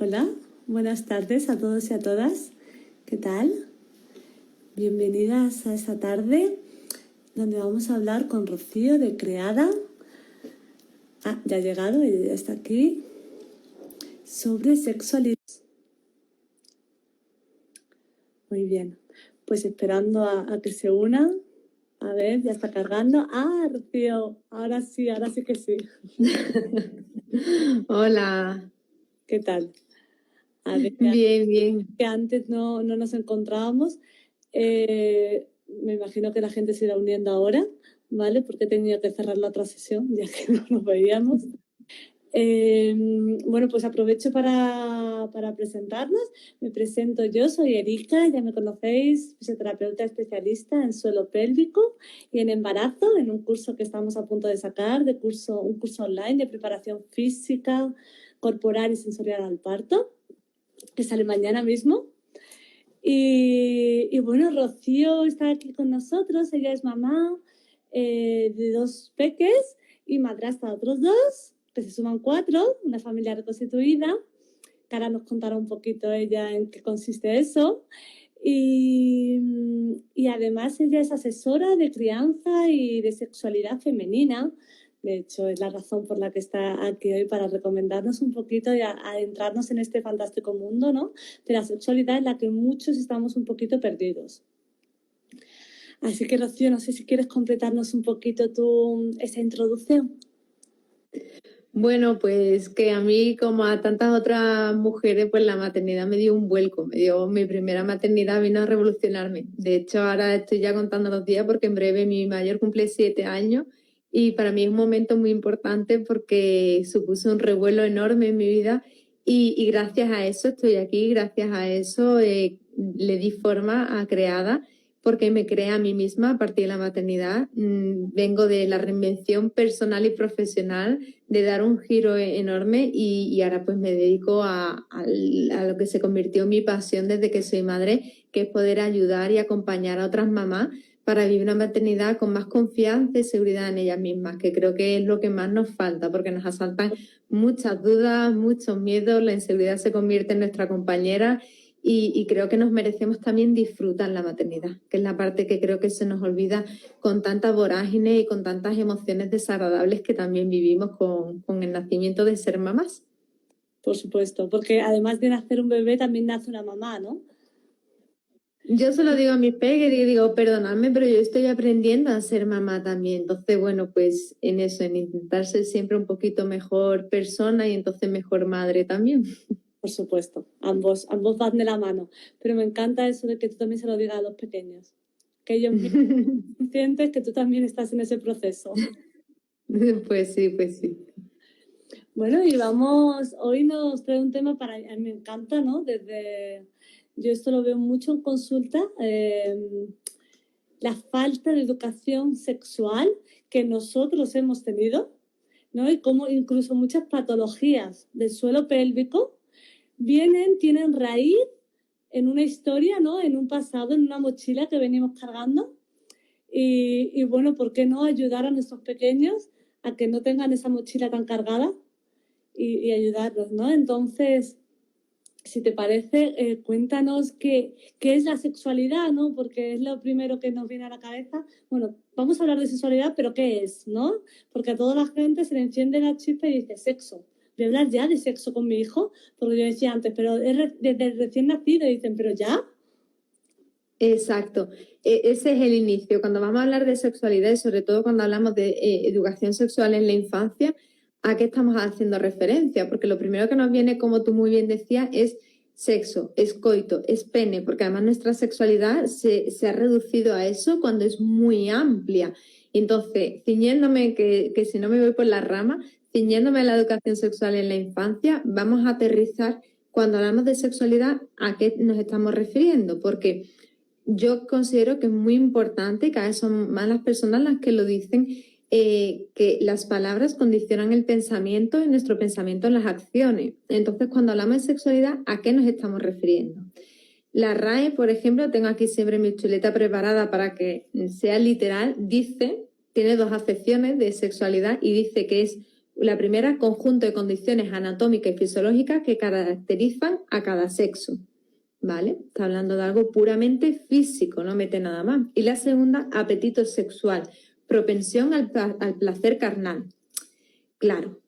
Hola, buenas tardes a todos y a todas. ¿Qué tal? Bienvenidas a esta tarde donde vamos a hablar con Rocío de Creada. Ya ha llegado, ella ya está aquí. Sobre sexualidad. Muy bien, pues esperando a que se una. A ver, ya está cargando. Rocío, ahora sí que sí. Hola. ¿Qué tal? A ver, Bien. Que antes no nos encontrábamos. Me imagino que la gente se irá uniendo ahora, ¿vale? Porque he tenido que cerrar la otra sesión, ya que no nos veíamos. Bueno, pues aprovecho para presentarnos. Me presento yo, soy Erika, ya me conocéis, fisioterapeuta especialista en suelo pélvico y en embarazo, en un curso que estamos a punto de sacar, un curso online de preparación física, corporal y sensorial al parto, que sale mañana mismo. Y bueno, Rocío está aquí con nosotros, ella es mamá de 2 peques y madrastra de otros 2, que se suman 4, una familia reconstituida, que ahora nos contará un poquito ella en qué consiste eso. Y además ella es asesora de crianza y de sexualidad femenina. De hecho, es la razón por la que está aquí hoy, para recomendarnos un poquito y adentrarnos en este fantástico mundo, ¿no?, de la sexualidad, en la que muchos estamos un poquito perdidos. Así que, Rocío, no sé si quieres completarnos un poquito esa introducción. Bueno, pues que a mí, como a tantas otras mujeres, pues la maternidad me dio un vuelco. Mi primera maternidad vino a revolucionarme. De hecho, ahora estoy ya contando los días porque en breve mi mayor cumple 7 años y para mí es un momento muy importante porque supuso un revuelo enorme en mi vida y gracias a eso estoy aquí, gracias a eso le di forma a Creada, porque me creé a mí misma a partir de la maternidad. Vengo de la reinvención personal y profesional, de dar un giro enorme y ahora pues me dedico a lo que se convirtió en mi pasión desde que soy madre, que es poder ayudar y acompañar a otras mamás para vivir una maternidad con más confianza y seguridad en ellas mismas, que creo que es lo que más nos falta, porque nos asaltan muchas dudas, muchos miedos, la inseguridad se convierte en nuestra compañera. Y creo que nos merecemos también disfrutar la maternidad, que es la parte que creo que se nos olvida con tanta vorágine y con tantas emociones desagradables que también vivimos con el nacimiento de ser mamás. Por supuesto, porque además de nacer un bebé, también nace una mamá, ¿no? Yo se lo digo a mis peques y digo, perdonadme, pero yo estoy aprendiendo a ser mamá también. Entonces, bueno, pues en eso, en intentar ser siempre un poquito mejor persona y entonces mejor madre también. Por supuesto, ambos van de la mano. Pero me encanta eso de que tú también se lo digas a los pequeños. Que ellos sientes que tú también estás en ese proceso. Pues sí. Bueno, y hoy nos trae un tema me encanta, ¿no? Yo esto lo veo mucho en consulta, la falta de educación sexual que nosotros hemos tenido, ¿no? Y cómo incluso muchas patologías del suelo pélvico tienen raíz en una historia, ¿no?, en un pasado, en una mochila que venimos cargando. Y bueno, ¿por qué no ayudar a nuestros pequeños a que no tengan esa mochila tan cargada y ayudarlos, ¿no? Entonces, si te parece, cuéntanos qué es la sexualidad, ¿no? Porque es lo primero que nos viene a la cabeza. Bueno, vamos a hablar de sexualidad, pero ¿qué es, no? Porque a toda la gente se le enciende la chispa y dice sexo. ¿Voy a hablar ya de sexo con mi hijo? Porque yo decía antes, pero es desde recién nacido, y dicen, ¿pero ya? Exacto. Ese es el inicio. Cuando vamos a hablar de sexualidad y sobre todo cuando hablamos de educación sexual en la infancia, ¿a qué estamos haciendo referencia? Porque lo primero que nos viene, como tú muy bien decías, es sexo, es coito, es pene, porque además nuestra sexualidad se ha reducido a eso cuando es muy amplia. Entonces, ciñéndome, que si no me voy por la rama, ciñéndome a la educación sexual en la infancia, vamos a aterrizar cuando hablamos de sexualidad, ¿a qué nos estamos refiriendo? Porque yo considero que es muy importante, y cada vez son más las personas las que lo dicen, que las palabras condicionan el pensamiento y nuestro pensamiento en las acciones. Entonces, cuando hablamos de sexualidad, ¿a qué nos estamos refiriendo? La RAE, por ejemplo, tengo aquí siempre mi chuleta preparada para que sea literal, tiene 2 acepciones de sexualidad y dice que es la primera, conjunto de condiciones anatómicas y fisiológicas que caracterizan a cada sexo, ¿vale? Está hablando de algo puramente físico, no mete nada más. Y la segunda, apetito sexual, propensión al placer carnal. Claro,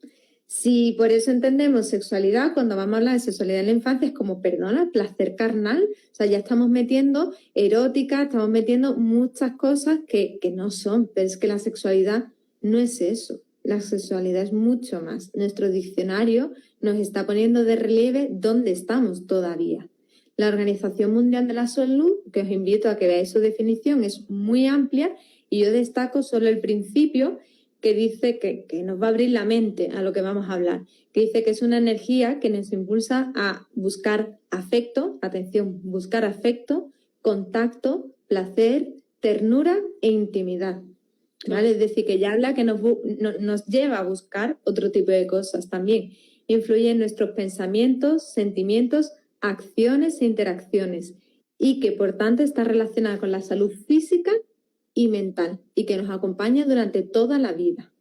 si por eso entendemos sexualidad, cuando vamos a hablar de sexualidad en la infancia, es como, perdona, placer carnal. O sea, ya estamos metiendo erótica, estamos metiendo muchas cosas que no son, pero es que la sexualidad no es eso. La sexualidad es mucho más. Nuestro diccionario nos está poniendo de relieve dónde estamos todavía. La Organización Mundial de la Salud, que os invito a que veáis su definición, es muy amplia y yo destaco solo el principio que dice que nos va a abrir la mente a lo que vamos a hablar, que dice que es una energía que nos impulsa a buscar afecto, atención, buscar afecto, contacto, placer, ternura e intimidad. ¿Vale? Es decir, que ya habla que nos lleva a buscar otro tipo de cosas también. Influye en nuestros pensamientos, sentimientos, acciones e interacciones y que por tanto está relacionada con la salud física y mental y que nos acompaña durante toda la vida.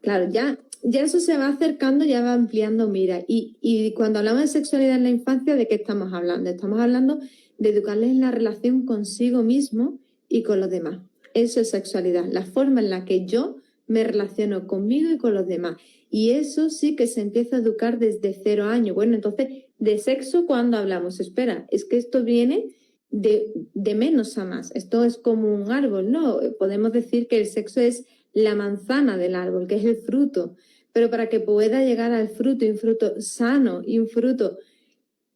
Claro, ya eso se va acercando, ya va ampliando mira. Y cuando hablamos de sexualidad en la infancia, ¿de qué estamos hablando? Estamos hablando de educarles en la relación consigo mismo y con los demás. Eso es sexualidad, la forma en la que yo me relaciono conmigo y con los demás. Y eso sí que se empieza a educar desde 0 años. Bueno, entonces, ¿de sexo cuándo hablamos? Espera, es que esto viene de menos a más. Esto es como un árbol, ¿no? Podemos decir que el sexo es la manzana del árbol, que es el fruto. Pero para que pueda llegar al fruto, y un fruto sano, y un fruto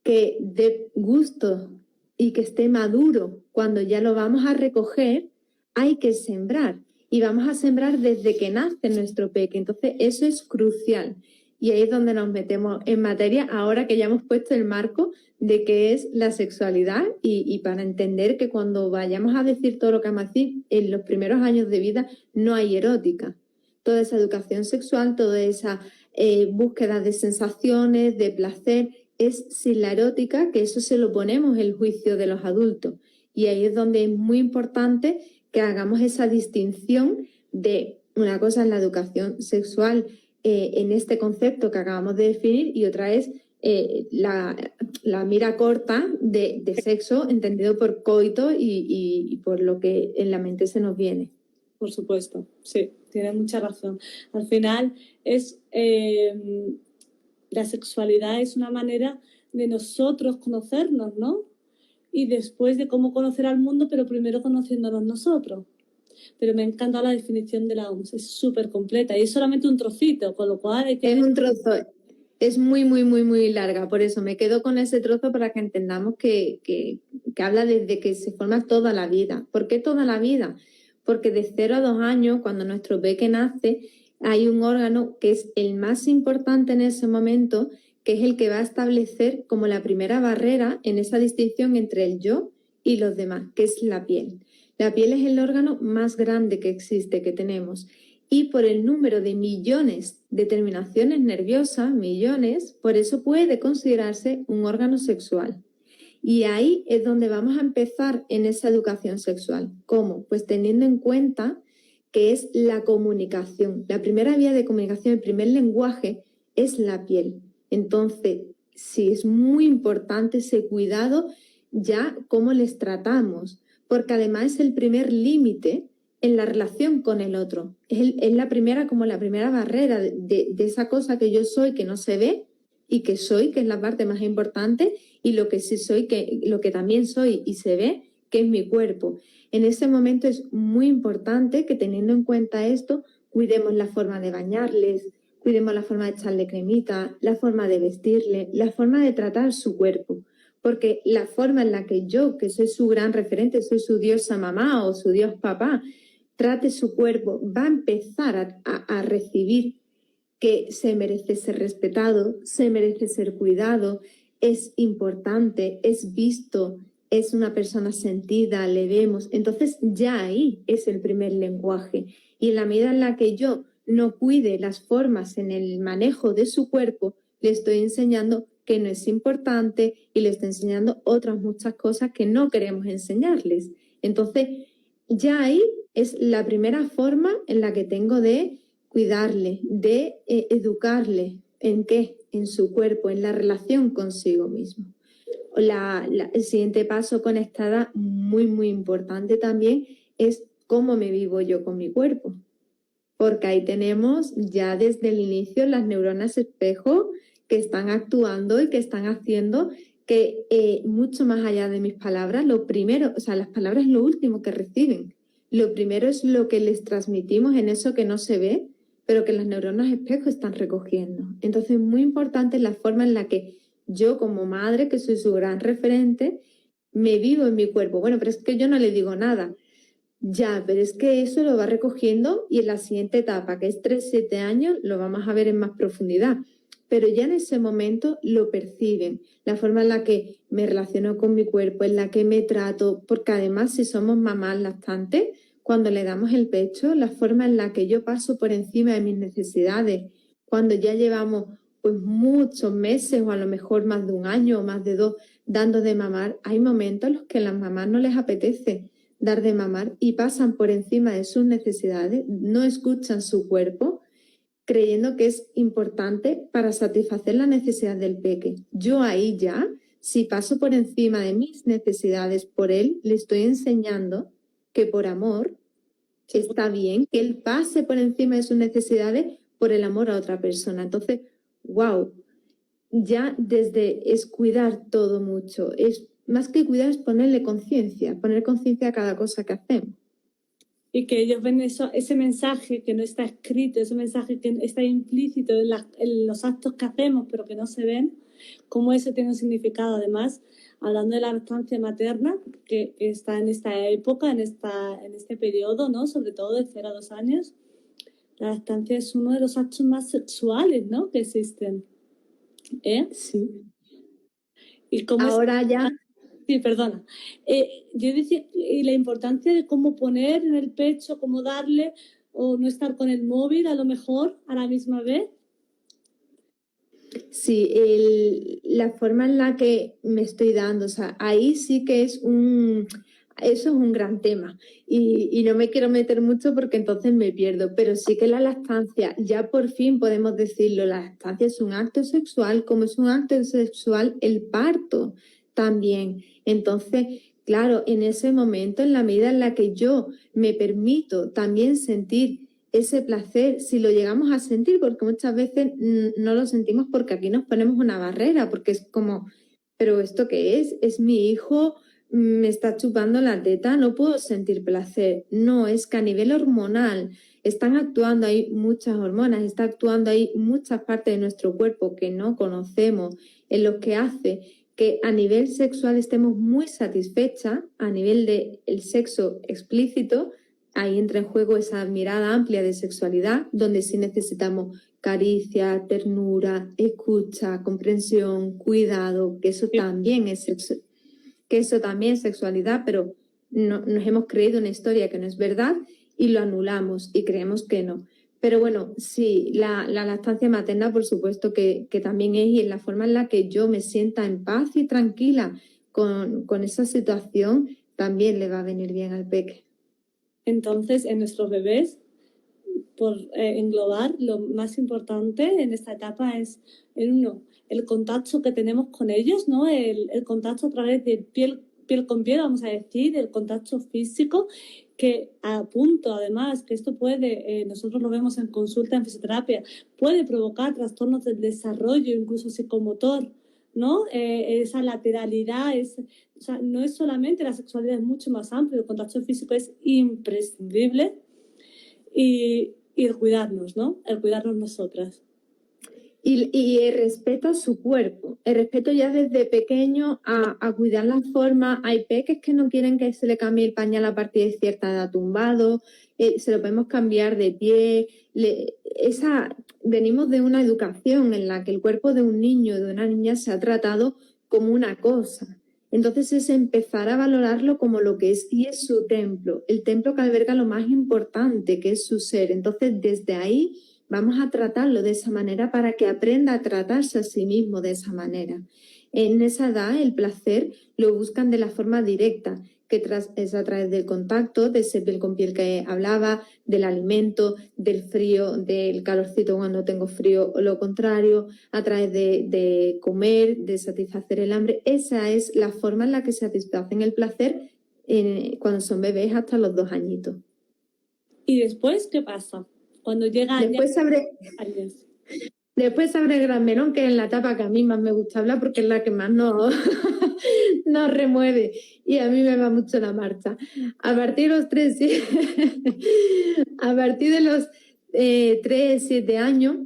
que dé gusto y que esté maduro, cuando ya lo vamos a recoger, hay que sembrar. Y vamos a sembrar desde que nace nuestro peque. Entonces, eso es crucial. Y ahí es donde nos metemos en materia, ahora que ya hemos puesto el marco de qué es la sexualidad y para entender que cuando vayamos a decir todo lo que vamos a decir, en los primeros años de vida no hay erótica. Toda esa educación sexual, toda esa búsqueda de sensaciones, de placer, es sin la erótica, que eso se lo ponemos el juicio de los adultos. Y ahí es donde es muy importante que hagamos esa distinción de una cosa es la educación sexual en este concepto que acabamos de definir y otra es la mira corta de sexo entendido por coito y por lo que en la mente se nos viene. Por supuesto, sí, tienes mucha razón. Al final la sexualidad es una manera de nosotros conocernos, ¿no? Y después de cómo conocer al mundo, pero primero conociéndonos nosotros. Pero me encanta la definición de la OMS, es súper completa y es solamente un trocito, con lo cual... Es un trozo, es muy, muy, muy, muy larga, por eso me quedo con ese trozo para que entendamos que habla desde que se forma toda la vida. ¿Por qué toda la vida? Porque de 0 a 2 años, cuando nuestro peque nace, hay un órgano que es el más importante en ese momento, que es el que va a establecer como la primera barrera en esa distinción entre el yo y los demás, que es la piel. La piel es el órgano más grande que existe, que tenemos. Y por el número de millones de terminaciones nerviosas, millones, por eso puede considerarse un órgano sexual. Y ahí es donde vamos a empezar en esa educación sexual. ¿Cómo? Pues teniendo en cuenta que es la comunicación. La primera vía de comunicación, el primer lenguaje es la piel. Entonces, sí, es muy importante ese cuidado ya cómo les tratamos, porque además es el primer límite en la relación con el otro. Es la primera barrera de esa cosa que yo soy que no se ve y que soy, que es la parte más importante, y lo que sí soy, lo que también soy y se ve, que es mi cuerpo. En ese momento es muy importante que teniendo en cuenta esto, cuidemos la forma de bañarles, cuidemos la forma de echarle cremita, la forma de vestirle, la forma de tratar su cuerpo. Porque la forma en la que yo, que soy su gran referente, soy su diosa mamá o su dios papá, trate su cuerpo, va a empezar a recibir que se merece ser respetado, se merece ser cuidado, es importante, es visto, es una persona sentida, le vemos. Entonces ya ahí es el primer lenguaje. Y en la medida en la que yo no cuide las formas en el manejo de su cuerpo, le estoy enseñando que no es importante y le estoy enseñando otras muchas cosas que no queremos enseñarles. Entonces, ya ahí es la primera forma en la que tengo de cuidarle, de educarle. ¿En qué? En su cuerpo, en la relación consigo mismo. El siguiente paso conectada, muy, muy importante también, es cómo me vivo yo con mi cuerpo. Porque ahí tenemos ya desde el inicio las neuronas espejo que están actuando y que están haciendo que mucho más allá de mis palabras, lo primero, o sea, las palabras es lo último que reciben. Lo primero es lo que les transmitimos en eso que no se ve, pero que las neuronas espejo están recogiendo. Entonces, muy importante la forma en la que yo como madre, que soy su gran referente, me vivo en mi cuerpo. Bueno, pero es que yo no le digo nada. Ya, pero es que eso lo va recogiendo y en la siguiente etapa, que es 3-7 años, lo vamos a ver en más profundidad. Pero ya en ese momento lo perciben, la forma en la que me relaciono con mi cuerpo, en la que me trato, porque además si somos mamás lactantes, cuando le damos el pecho, la forma en la que yo paso por encima de mis necesidades, cuando ya llevamos pues muchos meses o a lo mejor más de un año o más de 2 dando de mamar, hay momentos en los que a las mamás no les apetece dar de mamar y pasan por encima de sus necesidades, no escuchan su cuerpo, creyendo que es importante para satisfacer la necesidad del peque. Yo ahí ya, si paso por encima de mis necesidades por él, le estoy enseñando que por amor está bien que él pase por encima de sus necesidades por el amor a otra persona. Entonces, wow, ya desde es cuidar todo mucho, es más que cuidar es ponerle conciencia, poner conciencia a cada cosa que hacemos. Y que ellos ven eso, ese mensaje que no está escrito, ese mensaje que está implícito en los actos que hacemos, pero que no se ven, cómo eso tiene un significado. Además, hablando de la lactancia materna, que está en esta época, en este periodo, ¿no? Sobre todo de 0 a 2 años, la lactancia es uno de los actos más sexuales, ¿no? Que existen. Sí. Y cómo ahora ya... Sí, perdona. Yo decía, y la importancia de cómo poner en el pecho, cómo darle, o no estar con el móvil a lo mejor a la misma vez. Sí, la forma en la que me estoy dando, o sea, ahí sí que eso es un gran tema y no me quiero meter mucho porque entonces me pierdo, pero sí que la lactancia, ya por fin podemos decirlo, la lactancia es un acto sexual, como es un acto sexual el parto también. Entonces, claro, en ese momento, en la medida en la que yo me permito también sentir ese placer, si lo llegamos a sentir, porque muchas veces no lo sentimos porque aquí nos ponemos una barrera, porque es como, ¿pero esto qué es? ¿Es mi hijo? ¿Me está chupando la teta? No puedo sentir placer. No, es que a nivel hormonal están actuando ahí muchas hormonas, está actuando ahí muchas partes de nuestro cuerpo que no conocemos, en lo que hace que a nivel sexual estemos muy satisfechas, a nivel del sexo explícito. Ahí entra en juego esa mirada amplia de sexualidad, donde sí necesitamos caricia, ternura, escucha, comprensión, cuidado, que eso también es sexualidad, pero nos hemos creído una historia que no es verdad y lo anulamos y creemos que no. Pero bueno, sí, la lactancia materna, por supuesto que también es, y en la forma en la que yo me sienta en paz y tranquila con esa situación, también le va a venir bien al peque. Entonces, en nuestros bebés, por englobar, lo más importante en esta etapa es, el contacto que tenemos con ellos, ¿no? El contacto a través de piel con piel, vamos a decir, el contacto físico, que apunto además que esto puede, nosotros lo vemos en consulta en fisioterapia, puede provocar trastornos del desarrollo, incluso psicomotor, ¿no? Esa lateralidad, o sea, no es solamente la sexualidad, es mucho más amplio, el contacto físico es imprescindible y el cuidarnos, ¿no? El cuidarnos nosotras. Y el respeto a su cuerpo, el respeto ya desde pequeño a cuidar la forma. Hay peques que no quieren que se le cambie el pañal a partir de cierta edad tumbado, se lo podemos cambiar de pie. Venimos de una educación en la que el cuerpo de un niño o de una niña se ha tratado como una cosa. Entonces es empezar a valorarlo como lo que es, y es su templo, el templo que alberga lo más importante, que es su ser. Entonces desde ahí vamos a tratarlo de esa manera para que aprenda a tratarse a sí mismo de esa manera. En esa edad el placer lo buscan de la forma directa, que es a través del contacto, de ese piel con piel que hablaba, del alimento, del frío, del calorcito cuando tengo frío o lo contrario, a través de comer, de satisfacer el hambre. Esa es la forma en la que satisfacen el placer cuando son bebés hasta los 2 añitos. ¿Y después qué pasa? Cuando llegan Después años. Después abre el gran melón, que es la etapa que a mí más me gusta hablar porque es la que más nos remueve y a mí me va mucho la marcha. A partir de los 3, a partir de los 3, 7 años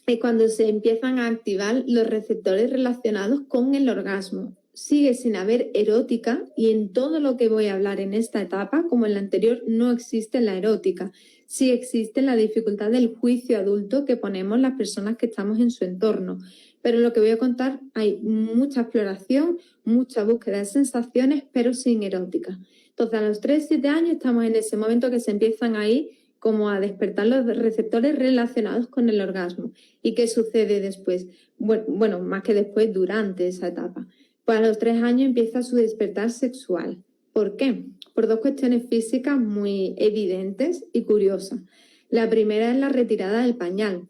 es cuando se empiezan a activar los receptores relacionados con el orgasmo. Sigue sin haber erótica y en todo lo que voy a hablar en esta etapa, como en la anterior, no existe la erótica. Sí existe la dificultad del juicio adulto que ponemos las personas que estamos en su entorno. Pero en lo que voy a contar hay mucha exploración, mucha búsqueda de sensaciones, pero sin erótica. Entonces, a los 3, 7 años estamos en ese momento que se empiezan ahí como a despertar los receptores relacionados con el orgasmo. ¿Y qué sucede después? Bueno, más que después, durante esa etapa. Pues a los 3 años empieza su despertar sexual. ¿Por qué? Por 2 cuestiones físicas muy evidentes y curiosas. La primera es la retirada del pañal.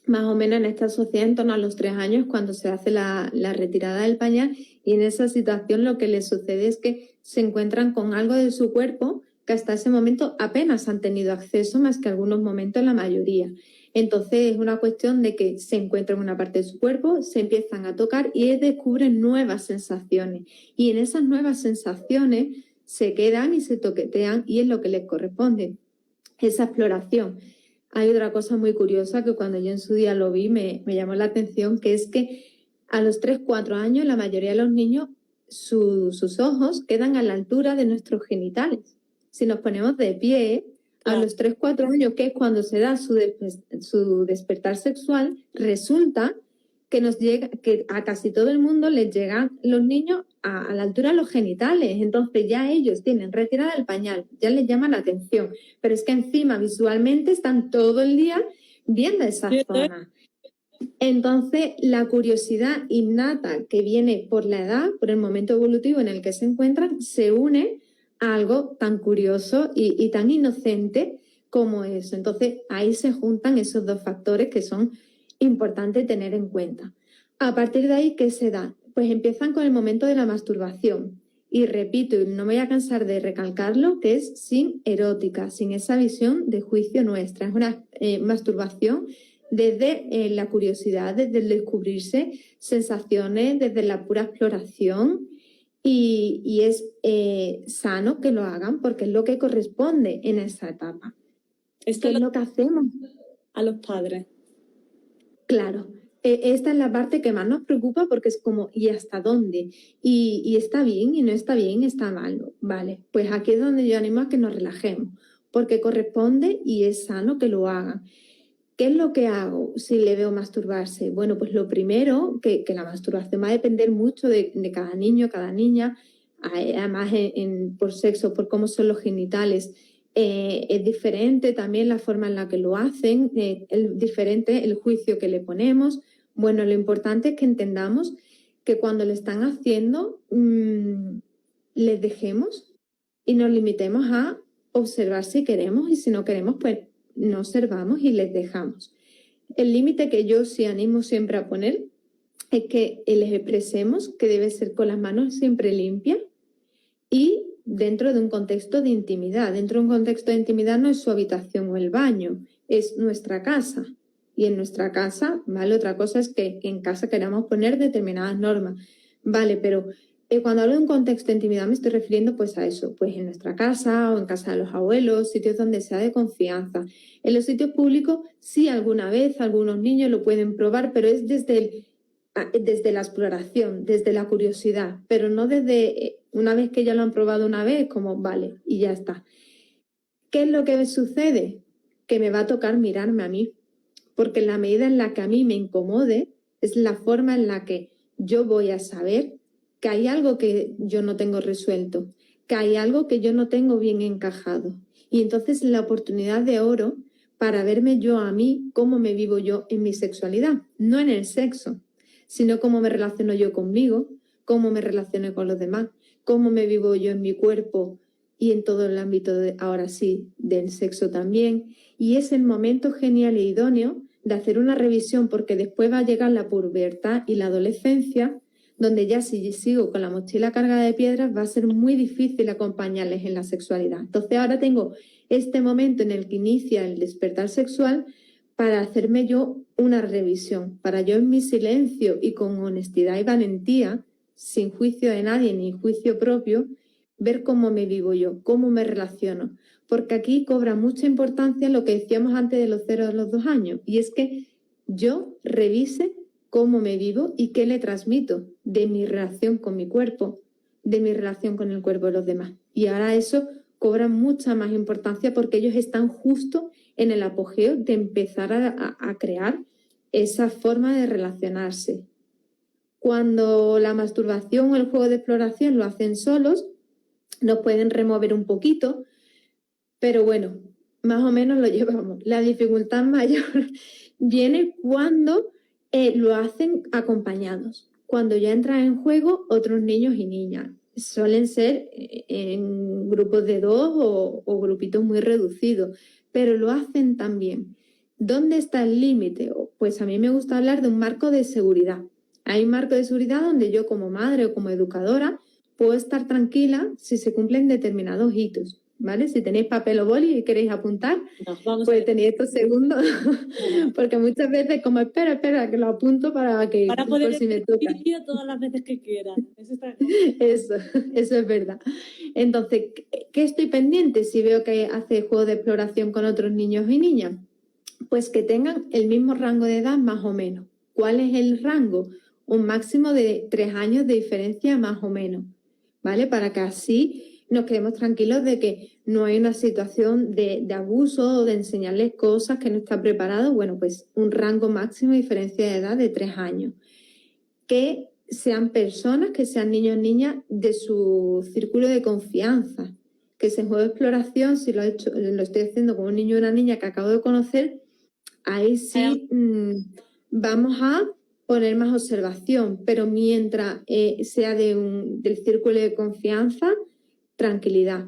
Más o menos en esta sociedad, en torno a los 3 años, cuando se hace la retirada del pañal, y en esa situación lo que les sucede es que se encuentran con algo de su cuerpo que hasta ese momento apenas han tenido acceso, más que algunos momentos la mayoría. Entonces es una cuestión de que se encuentran en una parte de su cuerpo, se empiezan a tocar y descubren nuevas sensaciones. Y en esas nuevas sensaciones se quedan y se toquetean y es lo que les corresponde, esa exploración. Hay otra cosa muy curiosa que cuando yo en su día lo vi me llamó la atención, que es que a los 3, 4 años la mayoría de los niños sus ojos quedan a la altura de nuestros genitales. Si nos ponemos de pie, a los 3, 4 años, que es cuando se da su despertar sexual, resulta que a casi todo el mundo les llegan los niños a la altura de los genitales. Entonces ya ellos tienen retirada el pañal, ya les llama la atención. Pero es que encima visualmente están todo el día viendo esa zona. Entonces la curiosidad innata que viene por la edad, por el momento evolutivo en el que se encuentran, se une a algo tan curioso y tan inocente como eso. Entonces ahí se juntan esos 2 factores que son importantes tener en cuenta. A partir de ahí, ¿qué se da? Pues empiezan con el momento de la masturbación. Y repito, y no me voy a cansar de recalcarlo, que es sin erótica, sin esa visión de juicio nuestra. Es una masturbación desde la curiosidad, desde el descubrirse sensaciones, desde la pura exploración. Y es sano que lo hagan porque es lo que corresponde en esa etapa. Esto es lo que hacemos a los padres. Claro, esta es la parte que más nos preocupa porque es como, ¿y hasta dónde? Y está bien, y no está bien, está mal. Vale, pues aquí es donde yo animo a que nos relajemos, porque corresponde y es sano que lo hagan. ¿Qué es lo que hago si le veo masturbarse? Bueno, pues lo primero, que la masturbación va a depender mucho de cada niño, cada niña, además por sexo, por cómo son los genitales. Es diferente también la forma en la que lo hacen, es diferente el juicio que le ponemos. Bueno, lo importante es que entendamos que cuando lo están haciendo, les dejemos y nos limitemos a observar si queremos y si no queremos, pues no observamos y les dejamos. El límite que yo sí animo siempre a poner es que les expresemos que debe ser con las manos siempre limpias y dentro de un contexto de intimidad. Dentro de un contexto de intimidad no es su habitación o el baño, es nuestra casa. Y en nuestra casa, ¿vale? Otra cosa es que en casa queramos poner determinadas normas, ¿vale? Pero cuando hablo de un contexto de intimidad me estoy refiriendo pues a eso, pues en nuestra casa o en casa de los abuelos, sitios donde sea de confianza. En los sitios públicos sí alguna vez algunos niños lo pueden probar, pero es desde la exploración, desde la curiosidad, pero no desde una vez que ya lo han probado una vez, como vale, y ya está. ¿Qué es lo que sucede? Que me va a tocar mirarme a mí, porque en la medida en la que a mí me incomode, es la forma en la que yo voy a saber que hay algo que yo no tengo resuelto, que hay algo que yo no tengo bien encajado. Y entonces la oportunidad de oro para verme yo a mí, cómo me vivo yo en mi sexualidad, no en el sexo, sino cómo me relaciono yo conmigo, cómo me relaciono con los demás, cómo me vivo yo en mi cuerpo y en todo el ámbito, ahora sí, del sexo también. Y es el momento genial e idóneo de hacer una revisión, porque después va a llegar la pubertad y la adolescencia, donde ya si sigo con la mochila cargada de piedras va a ser muy difícil acompañarles en la sexualidad. Entonces ahora tengo este momento en el que inicia el despertar sexual para hacerme yo una revisión, para yo en mi silencio y con honestidad y valentía, sin juicio de nadie ni juicio propio, ver cómo me vivo yo, cómo me relaciono. Porque aquí cobra mucha importancia lo que decíamos antes de los 0 a los 2 años, y es que yo revise cómo me vivo y qué le transmito de mi relación con mi cuerpo, de mi relación con el cuerpo de los demás. Y ahora eso cobra mucha más importancia porque ellos están justo en el apogeo de empezar a crear esa forma de relacionarse. Cuando la masturbación o el juego de exploración lo hacen solos, nos pueden remover un poquito, pero bueno, más o menos lo llevamos. La dificultad mayor viene cuando lo hacen acompañados, cuando ya entran en juego otros niños y niñas. Suelen ser en grupos de 2 o grupitos muy reducidos, pero lo hacen también. ¿Dónde está el límite? Pues a mí me gusta hablar de un marco de seguridad. Hay un marco de seguridad donde yo como madre o como educadora puedo estar tranquila si se cumplen determinados hitos, ¿vale? Si tenéis papel o boli y queréis apuntar, pues tenéis estos segundos, porque muchas veces como espera, que lo apunto para poder por si me toca. Todas las veces que quieras. Eso es verdad. Entonces, ¿qué estoy pendiente si veo que hace juego de exploración con otros niños y niñas? Pues que tengan el mismo rango de edad más o menos. ¿Cuál es el rango? Un máximo de 3 años de diferencia más o menos, ¿vale? Para que así nos quedemos tranquilos de que no hay una situación de abuso o de enseñarles cosas que no está preparado. Bueno, pues un rango máximo de diferencia de edad de 3 años. Que sean personas, que sean niños o niñas de su círculo de confianza. Que ese juego de exploración, si lo estoy haciendo con un niño o una niña que acabo de conocer, ahí sí vamos a poner más observación, pero mientras sea del círculo de confianza, tranquilidad.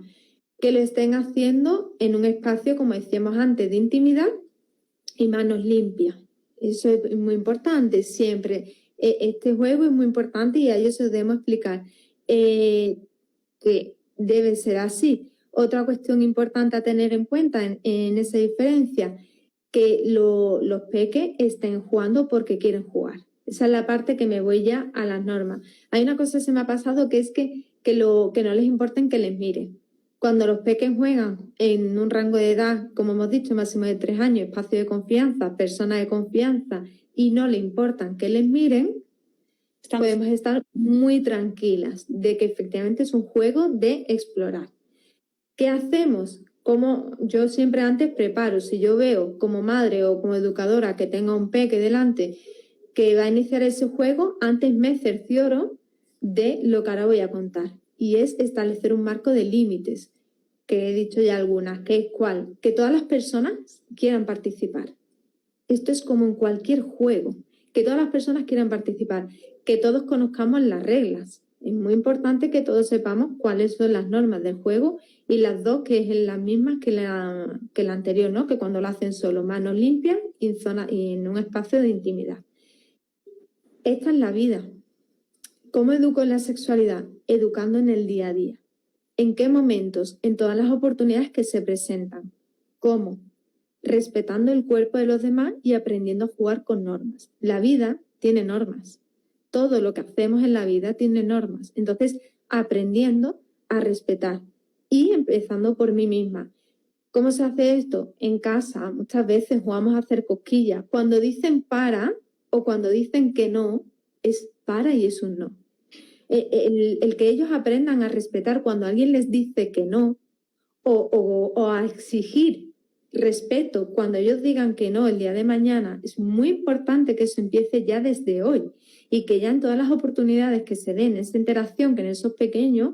Que lo estén haciendo en un espacio, como decíamos antes, de intimidad y manos limpias. Eso es muy importante siempre. Este juego es muy importante y a ellos se lo debemos explicar que debe ser así. Otra cuestión importante a tener en cuenta en esa diferencia, que los peques estén jugando porque quieren jugar. Esa es la parte que me voy ya a las normas. Hay una cosa que se me ha pasado que es que no les importen que les mire. Cuando los peques juegan en un rango de edad, como hemos dicho, máximo de 3 años, espacio de confianza, personas de confianza, y no le importan que les miren, podemos estar muy tranquilas de que efectivamente es un juego de explorar. ¿Qué hacemos? Como yo siempre antes preparo, si yo veo como madre o como educadora que tenga un peque delante que va a iniciar ese juego, antes me cercioro de lo que ahora voy a contar. Y es establecer un marco de límites, que he dicho ya algunas, que es cuál, que todas las personas quieran participar. Esto es como en cualquier juego, que todas las personas quieran participar, que todos conozcamos las reglas. Es muy importante que todos sepamos cuáles son las normas del juego y las dos que es las mismas que la anterior, ¿no? Que cuando lo hacen solo, manos limpias y en un espacio de intimidad. Esta es la vida. ¿Cómo educo en la sexualidad? Educando en el día a día. ¿En qué momentos? En todas las oportunidades que se presentan. ¿Cómo? Respetando el cuerpo de los demás y aprendiendo a jugar con normas. La vida tiene normas. Todo lo que hacemos en la vida tiene normas. Entonces, aprendiendo a respetar y empezando por mí misma. ¿Cómo se hace esto? En casa, muchas veces jugamos a hacer cosquillas. Cuando dicen para o cuando dicen que no, es para y es un no. El que ellos aprendan a respetar cuando alguien les dice que no o a exigir respeto cuando ellos digan que no el día de mañana, es muy importante que eso empiece ya desde hoy y que ya en todas las oportunidades que se den esa interacción que en esos pequeños,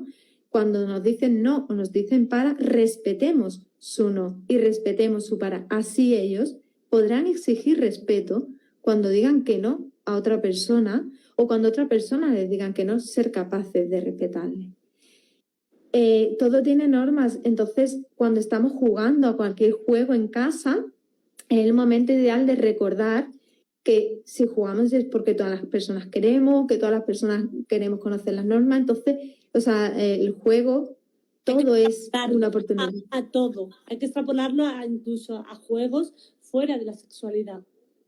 cuando nos dicen no o nos dicen para, respetemos su no y respetemos su para. Así ellos podrán exigir respeto cuando digan que no a otra persona o cuando otra persona les digan que no, ser capaces de respetarle. todo tiene normas. Entonces, cuando estamos jugando a cualquier juego en casa, es el momento ideal de recordar que si jugamos es porque todas las personas queremos, que todas las personas queremos conocer las normas. Entonces, o sea, el juego, todo es una oportunidad. A todo. Hay que extrapolarlo incluso a juegos fuera de la sexualidad,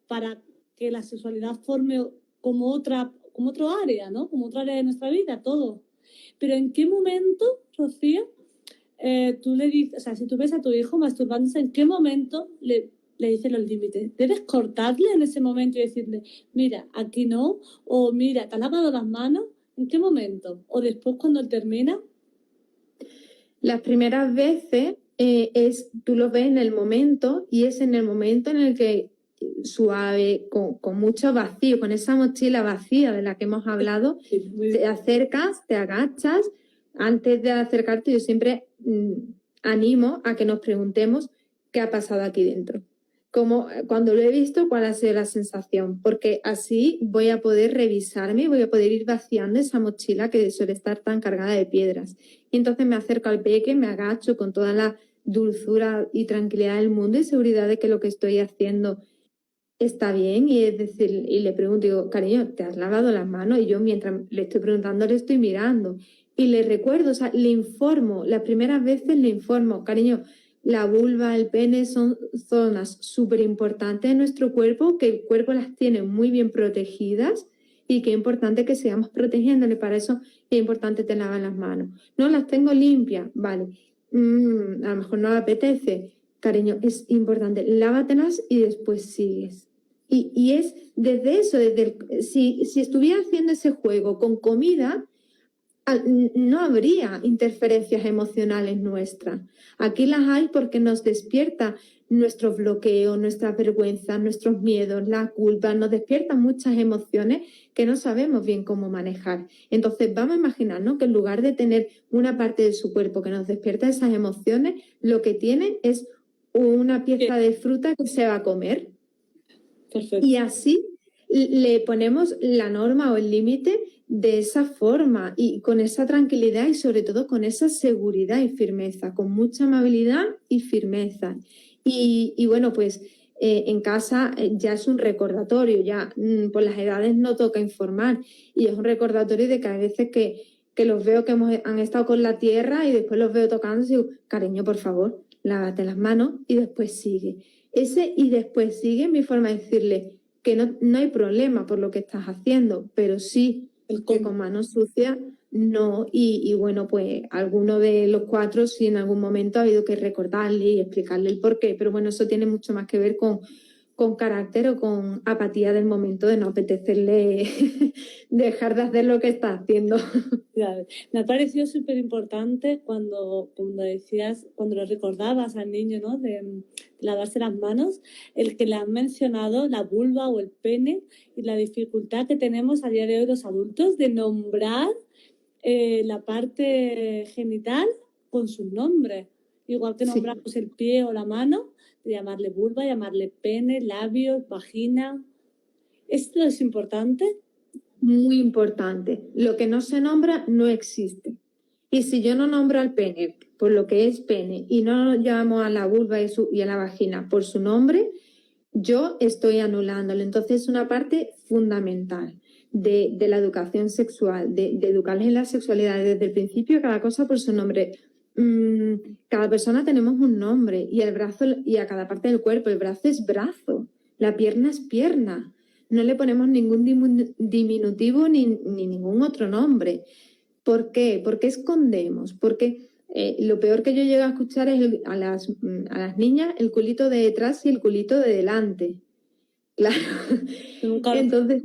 para que la sexualidad forme como otro área, ¿no? Como otra área de nuestra vida, todo. Pero ¿en qué momento, Rocío, tú le dices, o sea, si tú ves a tu hijo masturbándose, ¿en qué momento le dices los límites? ¿Debes cortarle en ese momento y decirle, mira, aquí no? O mira, ¿te has lavado las manos? ¿En qué momento? ¿O después cuando él termina? Las primeras veces tú lo ves en el momento y es en el momento en el que suave, con mucho vacío, con esa mochila vacía de la que hemos hablado, te acercas, te agachas. Antes de acercarte, yo siempre animo a que nos preguntemos qué ha pasado aquí dentro. Cuando lo he visto, cuál ha sido la sensación, porque así voy a poder revisarme y voy a poder ir vaciando esa mochila que suele estar tan cargada de piedras. Y entonces me acerco al peque, me agacho con toda la dulzura y tranquilidad del mundo y seguridad de que lo que estoy haciendo está bien. Y es decir, y le pregunto, digo, cariño, ¿te has lavado las manos? Y yo mientras le estoy preguntando, le estoy mirando. Y le recuerdo, o sea, le informo, las primeras veces le informo, cariño, la vulva, el pene son zonas súper importantes en nuestro cuerpo, que el cuerpo las tiene muy bien protegidas y que es importante que sigamos protegiéndole. Para eso es importante te lavar las manos. No las tengo limpias, vale. A lo mejor no me apetece. Cariño, es importante, lávatelas y después sigues. Y es desde eso, si estuviera haciendo ese juego con comida, no habría interferencias emocionales nuestras. Aquí las hay porque nos despierta nuestros bloqueos, nuestra vergüenza, nuestros miedos, la culpa, nos despiertan muchas emociones que no sabemos bien cómo manejar. Entonces vamos a imaginarnos que en lugar de tener una parte de su cuerpo que nos despierta esas emociones, lo que tiene es una pieza de fruta que se va a comer. Perfecto. Y así le ponemos la norma o el límite de esa forma y con esa tranquilidad y sobre todo con esa seguridad y firmeza, con mucha amabilidad y firmeza. Y bueno, pues en casa ya es un recordatorio, ya por las edades no toca informar y es un recordatorio de que hay veces que los veo que han estado con la tierra y después los veo tocando y digo, cariño, por favor, lávate las manos y después sigue. Ese y después sigue mi forma de decirle que no hay problema por lo que estás haciendo, pero sí que con manos sucias no. Y bueno, pues alguno de los cuatro sí en algún momento ha habido que recordarle y explicarle el porqué, pero bueno, eso tiene mucho más que ver con carácter o con apatía del momento de no apetecerle dejar de hacer lo que está haciendo. Me ha parecido súper importante cuando decías, cuando lo recordabas al niño, ¿no? De lavarse las manos, el que le han mencionado la vulva o el pene y la dificultad que tenemos a día de hoy los adultos de nombrar la parte genital con sus nombres. Igual que nombramos el pie o la mano, de llamarle vulva, llamarle pene, labios, vagina. ¿Esto es importante? Muy importante. Lo que no se nombra no existe. Y si yo no nombro al pene por lo que es pene y no llamo a la vulva y a la vagina por su nombre, yo estoy anulándolo. Entonces es una parte fundamental de la educación sexual, de educarles en la sexualidad desde el principio, cada cosa por su nombre. Cada persona tenemos un nombre y el brazo, y a cada parte del cuerpo, el brazo es brazo, la pierna es pierna. No le ponemos ningún diminutivo ni ningún otro nombre. ¿Por qué? ¿Por qué escondemos? Porque lo peor que yo llego a escuchar es a las niñas el culito de detrás y el culito de delante. Claro. Entonces,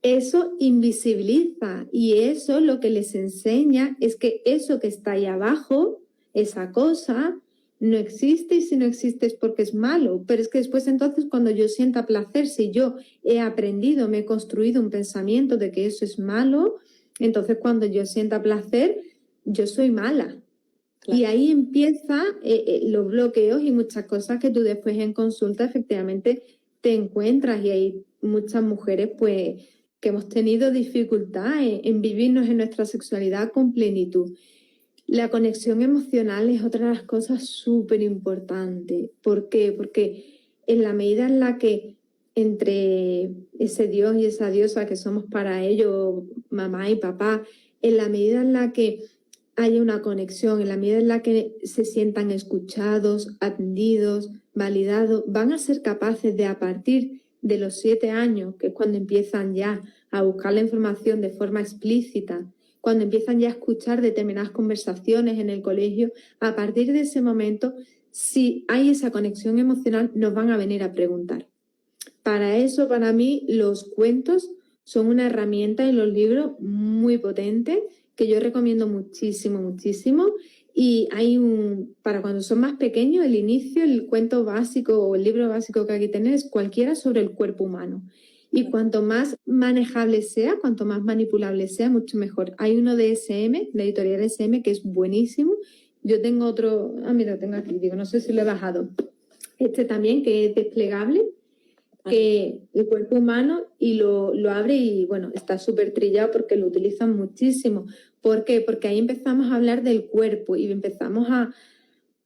eso invisibiliza y eso lo que les enseña es que eso que está ahí abajo, esa cosa, no existe y si no existe es porque es malo. Pero es que después entonces cuando yo sienta placer, si yo he aprendido, me he construido un pensamiento de que eso es malo, entonces cuando yo sienta placer, yo soy mala. Claro. Y ahí empiezan los bloqueos y muchas cosas que tú después en consulta efectivamente te encuentras y hay muchas mujeres pues que hemos tenido dificultad en vivirnos en nuestra sexualidad con plenitud. La conexión emocional es otra de las cosas súper importantes. ¿Por qué? Porque en la medida en la que entre ese Dios y esa diosa que somos para ellos, mamá y papá, en la medida en la que haya una conexión, en la medida en la que se sientan escuchados, atendidos, validados, van a ser capaces de, a partir de los 7 años, que es cuando empiezan ya a buscar la información de forma explícita, cuando empiezan ya a escuchar determinadas conversaciones en el colegio, a partir de ese momento, si hay esa conexión emocional, nos van a venir a preguntar. Para eso, para mí, los cuentos son una herramienta en los libros muy potente, que yo recomiendo muchísimo, muchísimo. Y hay para cuando son más pequeños, el inicio, el cuento básico o el libro básico que hay que tener es cualquiera sobre el cuerpo humano. Y cuanto más manejable sea, cuanto más manipulable sea, mucho mejor. Hay uno de SM, la editorial SM, que es buenísimo. Yo tengo otro, mira, lo tengo aquí, digo, no sé si lo he bajado. Este también, que es desplegable, que el cuerpo humano, y lo abre y, bueno, está súper trillado porque lo utilizan muchísimo. ¿Por qué? Porque ahí empezamos a hablar del cuerpo y empezamos a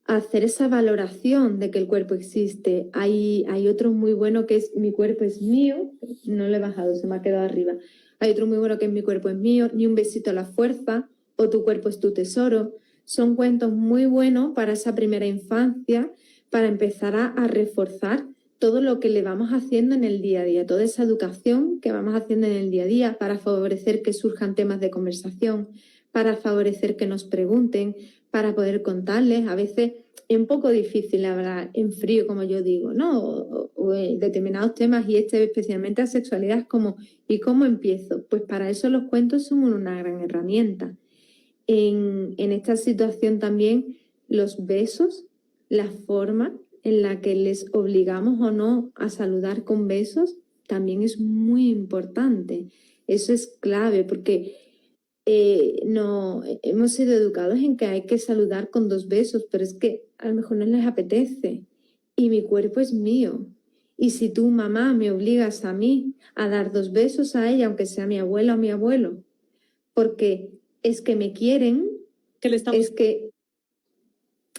hacer esa valoración de que el cuerpo existe. Hay otro muy bueno que es Mi cuerpo es mío, no lo he bajado, se me ha quedado arriba. Hay otro muy bueno que es Mi cuerpo es mío, Ni un besito a la fuerza o Tu cuerpo es tu tesoro. Son cuentos muy buenos para esa primera infancia, para empezar a reforzar todo lo que le vamos haciendo en el día a día, toda esa educación que vamos haciendo en el día a día para favorecer que surjan temas de conversación, para favorecer que nos pregunten, para poder contarles. A veces es un poco difícil hablar en frío, como yo digo, ¿no? O determinados temas, y especialmente a sexualidad, como ¿y cómo empiezo? Pues para eso los cuentos son una gran herramienta. En esta situación también los besos, la forma en la que les obligamos o no a saludar con besos, también es muy importante. Eso es clave porque no hemos sido educados en que hay que saludar con 2 besos, pero es que a lo mejor no les apetece. Y mi cuerpo es mío. Y si tú, mamá, me obligas a mí a dar 2 besos a ella, aunque sea mi abuela o mi abuelo, porque es que me quieren, es que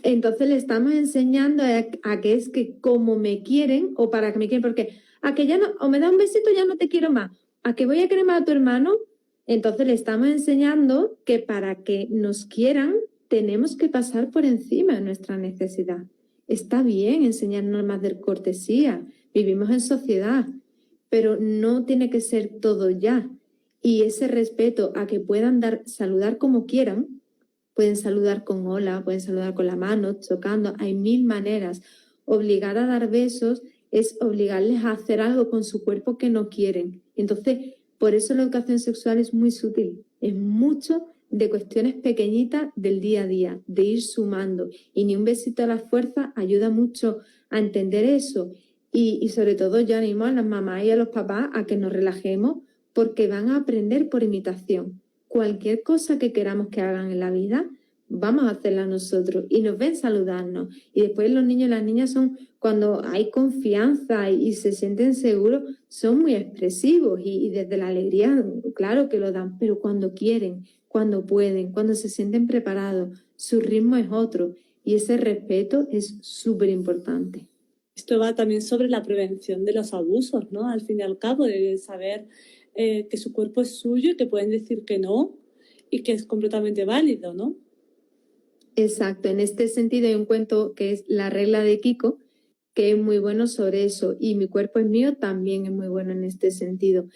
entonces le estamos enseñando a que es que como me quieren, o para que me quieren, porque a que ya no, o me da un besito ya no te quiero más, a que voy a querer más a tu hermano. Entonces le estamos enseñando que para que nos quieran tenemos que pasar por encima de nuestra necesidad. Está bien enseñar normas de cortesía, vivimos en sociedad, pero no tiene que ser todo ya. Y ese respeto a que puedan saludar como quieran, pueden saludar con hola, pueden saludar con la mano, chocando, hay 1000 maneras. Obligar a dar besos es obligarles a hacer algo con su cuerpo que no quieren. Entonces, por eso la educación sexual es muy sutil, es mucho de cuestiones pequeñitas del día a día, de ir sumando. Y Ni un besito a la fuerza ayuda mucho a entender eso. Y sobre todo yo animo a las mamás y a los papás a que nos relajemos, porque van a aprender por imitación. Cualquier cosa que queramos que hagan en la vida, vamos a hacerla nosotros y nos ven saludarnos. Y después los niños y las niñas son, cuando hay confianza y se sienten seguros, son muy expresivos y desde la alegría, claro que lo dan, pero cuando quieren, cuando pueden, cuando se sienten preparados, su ritmo es otro y ese respeto es súper importante. Esto va también sobre la prevención de los abusos, ¿no? Al fin y al cabo, de saber que su cuerpo es suyo y que pueden decir que no y que es completamente válido, ¿no? Exacto, en este sentido hay un cuento que es La regla de Kiko, que es muy bueno sobre eso, y Mi cuerpo es mío también es muy bueno en este sentido.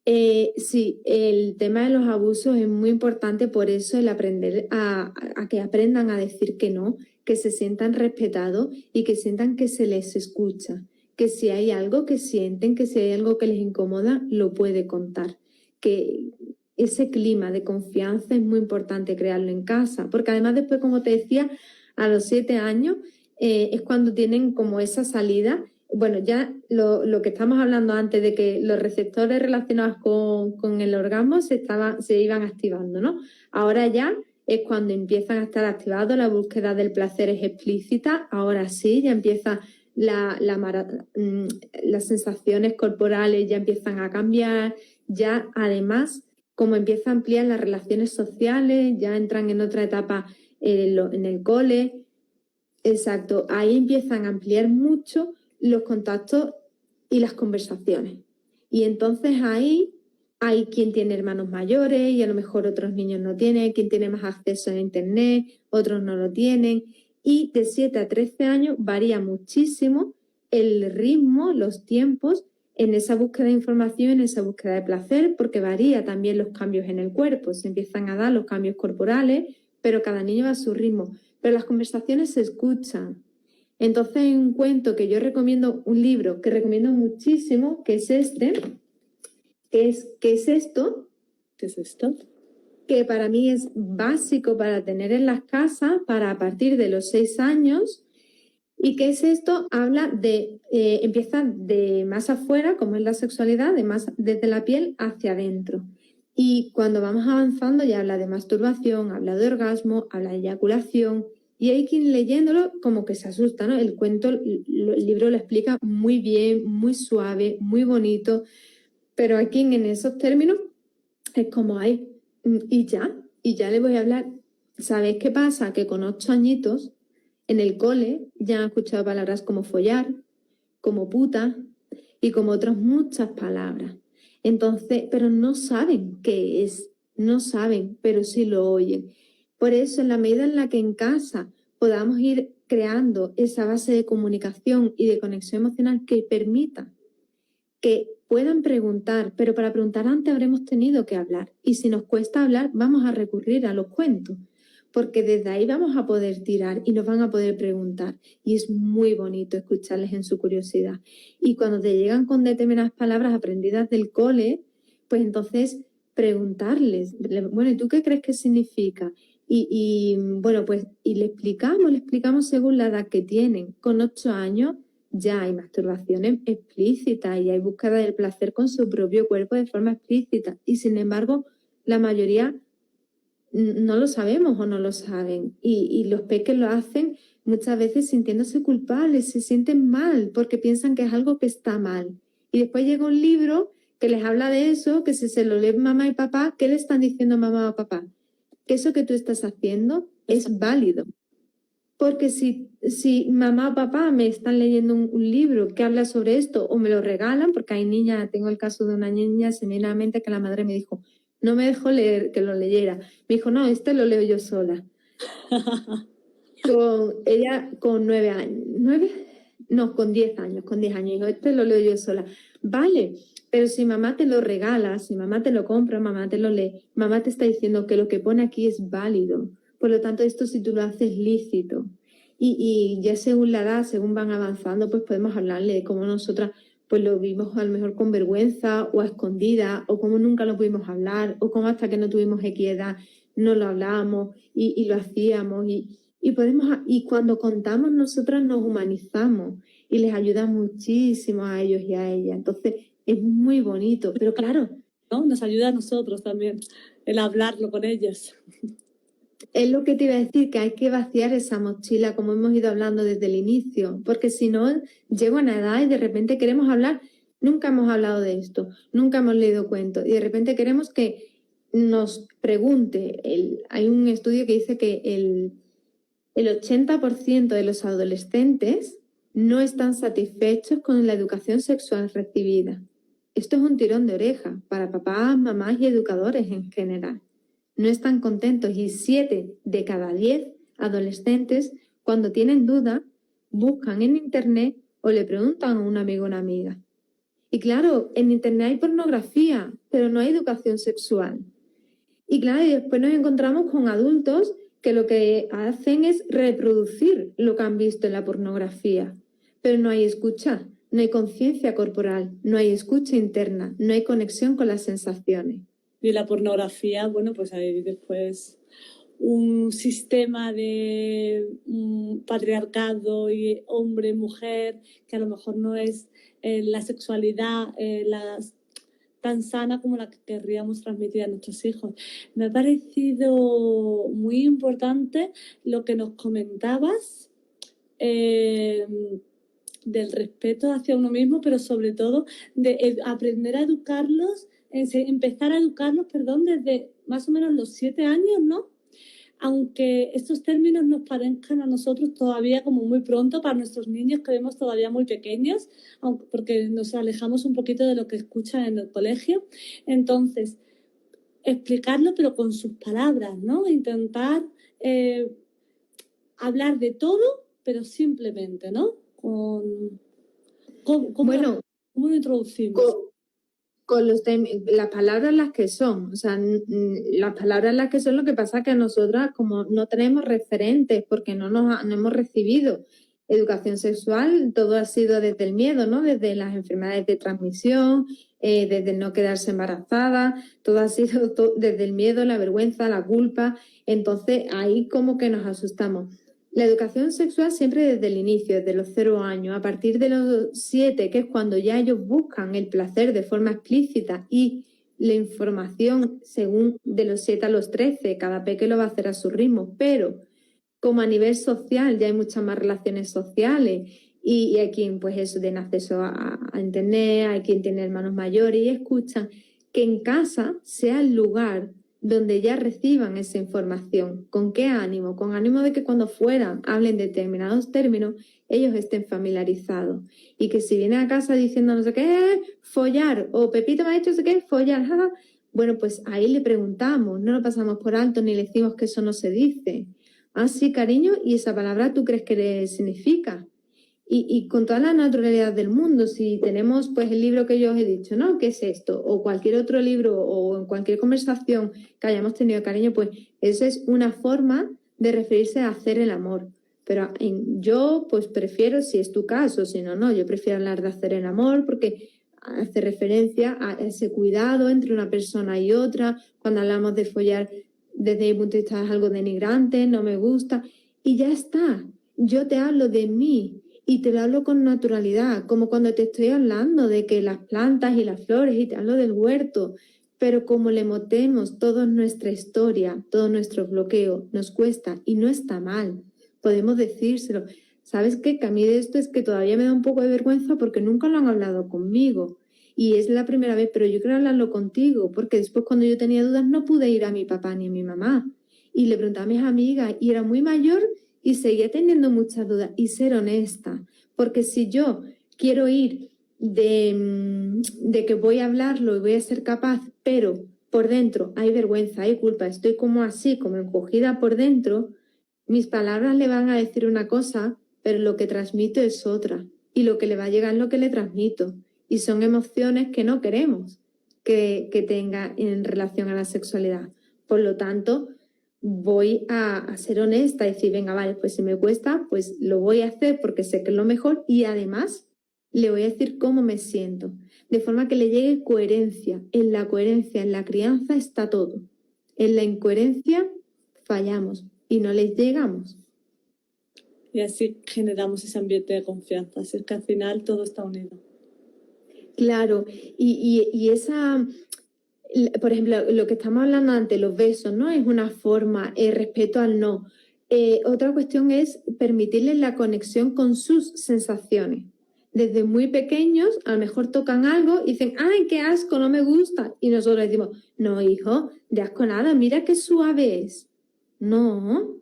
Sí, el tema de los abusos es muy importante, por eso el aprender a que aprendan a decir que no, que se sientan respetados y que sientan que se les escucha, que si hay algo que sienten, que si hay algo que les incomoda, lo puede contar, que ese clima de confianza es muy importante crearlo en casa, porque además después, como te decía, a los 7 años es cuando tienen como esa salida. Bueno, ya lo que estamos hablando antes de que los receptores relacionados con el orgasmo se iban activando, ¿no? Ahora ya es cuando empiezan a estar activados, la búsqueda del placer es explícita, ahora sí, ya empieza las sensaciones corporales ya empiezan a cambiar, ya además, como empieza a ampliar las relaciones sociales, ya entran en otra etapa en el cole. Exacto, ahí empiezan a ampliar mucho los contactos y las conversaciones. Y entonces ahí hay quien tiene hermanos mayores y a lo mejor otros niños no tienen, quien tiene más acceso a internet, otros no lo tienen. Y de 7 a 13 años varía muchísimo el ritmo, los tiempos en esa búsqueda de información, en esa búsqueda de placer, porque varía también los cambios en el cuerpo. Se empiezan a dar los cambios corporales, pero cada niño va a su ritmo. Pero las conversaciones se escuchan. Entonces hay un cuento que yo recomiendo, un libro que recomiendo muchísimo, que es este, ¿qué es esto? ¿Qué es esto? Que para mí es básico para tener en las casas para a partir de los 6 años. ¿Y qué es esto? Habla de, empieza de más afuera, como es la sexualidad, desde la piel hacia adentro. Y cuando vamos avanzando ya habla de masturbación, habla de orgasmo, habla de eyaculación. Y hay quien leyéndolo como que se asusta, ¿no? El cuento, el libro lo explica muy bien, muy suave, muy bonito. Pero aquí en esos términos es como, ay, y ya le voy a hablar. ¿Sabéis qué pasa? Que con 8 añitos en el cole ya han escuchado palabras como follar, como puta y como otras muchas palabras. Entonces, pero no saben qué es, no saben, pero sí lo oyen. Por eso, en la medida en la que en casa podamos ir creando esa base de comunicación y de conexión emocional que permita que puedan preguntar, pero para preguntar antes habremos tenido que hablar. Y si nos cuesta hablar, vamos a recurrir a los cuentos, porque desde ahí vamos a poder tirar y nos van a poder preguntar. Y es muy bonito escucharles en su curiosidad. Y cuando te llegan con determinadas palabras aprendidas del cole, pues entonces preguntarles, bueno, ¿y tú qué crees que significa? Bueno, pues y le explicamos según la edad que tienen. Con 8 años ya hay masturbación explícita y hay búsqueda del placer con su propio cuerpo de forma explícita. Y sin embargo, la mayoría no lo sabemos o no lo saben. Y los peques lo hacen muchas veces sintiéndose culpables, se sienten mal porque piensan que es algo que está mal. Y después llega un libro que les habla de eso, que si se lo lee mamá y papá, ¿qué le están diciendo mamá o papá? Que eso que tú estás haciendo es válido. Porque si mamá o papá me están leyendo un libro que habla sobre esto o me lo regalan, porque hay niñas, tengo el caso de una niña seminamente que la madre me dijo, no me dejó leer, que lo leyera. Me dijo, no, este lo leo yo sola. Ella con 9 años, ¿9? No, con 10 años, dijo, este lo leo yo sola. Vale, pero si mamá te lo regala, si mamá te lo compra, mamá te lo lee, mamá te está diciendo que lo que pone aquí es válido. Por lo tanto, esto si tú lo haces lícito. Y ya según la edad, según van avanzando, pues podemos hablarle de cómo nosotras pues lo vimos a lo mejor con vergüenza o a escondida, o cómo nunca lo pudimos hablar, o cómo hasta que no tuvimos equidad no lo hablábamos y lo hacíamos. Y cuando contamos, nosotras nos humanizamos y les ayuda muchísimo a ellos y a ellas. Entonces, es muy bonito, pero claro, ¿no? Nos ayuda a nosotros también el hablarlo con ellas. Es lo que te iba a decir, que hay que vaciar esa mochila, como hemos ido hablando desde el inicio, porque si no, llego a una edad y de repente queremos hablar, nunca hemos hablado de esto, nunca hemos leído cuentos, y de repente queremos que nos pregunte. Hay un estudio que dice que el 80% de los adolescentes no están satisfechos con la educación sexual recibida. Esto es un tirón de oreja para papás, mamás y educadores en general. No están contentos y 7 de cada 10 adolescentes, cuando tienen dudas, buscan en internet o le preguntan a un amigo o una amiga. Y claro, en internet hay pornografía, pero no hay educación sexual. Y claro, y después nos encontramos con adultos que lo que hacen es reproducir lo que han visto en la pornografía. Pero no hay escucha, no hay conciencia corporal, no hay escucha interna, no hay conexión con las sensaciones. Y la pornografía, bueno, pues hay después un sistema de patriarcado y hombre-mujer que a lo mejor no es la sexualidad tan sana como la que querríamos transmitir a nuestros hijos. Me ha parecido muy importante lo que nos comentabas del respeto hacia uno mismo, pero sobre todo de aprender a educarlos, empezar a educarlos, perdón, desde más o menos los 7 años, ¿no? Aunque estos términos nos parezcan a nosotros todavía como muy pronto, para nuestros niños que vemos todavía muy pequeños, porque nos alejamos un poquito de lo que escuchan en el colegio. Entonces, explicarlo pero con sus palabras, ¿no? Intentar hablar de todo, pero simplemente, ¿no? Bueno, ¿Cómo lo introducimos? con las palabras las que son, o sea, las palabras las que son, lo que pasa que nosotras como no tenemos referentes porque no hemos recibido educación sexual, todo ha sido desde el miedo, ¿no? Desde las enfermedades de transmisión, desde no quedarse embarazada, todo ha sido desde el miedo, la vergüenza, la culpa, entonces ahí como que nos asustamos. La educación sexual siempre desde el inicio, desde los 0 años, a partir de los 7, que es cuando ya ellos buscan el placer de forma explícita y la información según de los 7 a los 13, cada peque lo va a hacer a su ritmo, pero como a nivel social ya hay muchas más relaciones sociales y hay quien pues eso tiene acceso a internet, hay quien tiene hermanos mayores y escuchan, que en casa sea el lugar donde ya reciban esa información. ¿Con qué ánimo? Con ánimo de que cuando fuera hablen determinados términos, ellos estén familiarizados. Y que si vienen a casa diciendo no sé qué, follar, o Pepito me ha dicho no sé qué, follar, jaja. Bueno, pues ahí le preguntamos, no lo pasamos por alto ni le decimos que eso no se dice. Ah, sí, cariño, ¿y esa palabra tú crees que significa? Y con toda la naturalidad del mundo, si tenemos pues el libro que yo os he dicho, ¿no? ¿Qué es esto? O cualquier otro libro o en cualquier conversación que hayamos tenido, cariño, pues esa es una forma de referirse a hacer el amor. Pero yo pues prefiero, si es tu caso, si no, no, yo prefiero hablar de hacer el amor porque hace referencia a ese cuidado entre una persona y otra. Cuando hablamos de follar, desde mi punto de vista es algo denigrante, no me gusta y ya está. Yo te hablo de mí. Y te lo hablo con naturalidad, como cuando te estoy hablando de que las plantas y las flores y te hablo del huerto, pero como le motemos toda nuestra historia, todos nuestros bloqueos, nos cuesta y no está mal, podemos decírselo. ¿Sabes qué? Que a mí de esto es que todavía me da un poco de vergüenza porque nunca lo han hablado conmigo y es la primera vez, pero yo quiero hablarlo contigo porque después cuando yo tenía dudas no pude ir a mi papá ni a mi mamá y le preguntaba a mis amigas y era muy mayor y seguía teniendo muchas dudas y ser honesta, porque si yo quiero ir de que voy a hablarlo y voy a ser capaz, pero por dentro hay vergüenza, hay culpa, estoy como así, como encogida por dentro, mis palabras le van a decir una cosa, pero lo que transmito es otra y lo que le va a llegar es lo que le transmito y son emociones que no queremos que tenga en relación a la sexualidad. Por lo tanto, voy a ser honesta y decir, venga, vale, pues si me cuesta, pues lo voy a hacer porque sé que es lo mejor y además le voy a decir cómo me siento, de forma que le llegue coherencia. En la coherencia, en la crianza está todo. En la incoherencia fallamos y no les llegamos. Y así generamos ese ambiente de confianza. Así es que al final todo está unido. Claro, y esa... Por ejemplo, lo que estamos hablando antes, los besos, ¿no? Es una forma, respeto al no. Otra cuestión es permitirles la conexión con sus sensaciones. Desde muy pequeños, a lo mejor tocan algo y dicen, ¡ay, qué asco, no me gusta! Y nosotros decimos, no, hijo, de asco nada, mira qué suave es. No,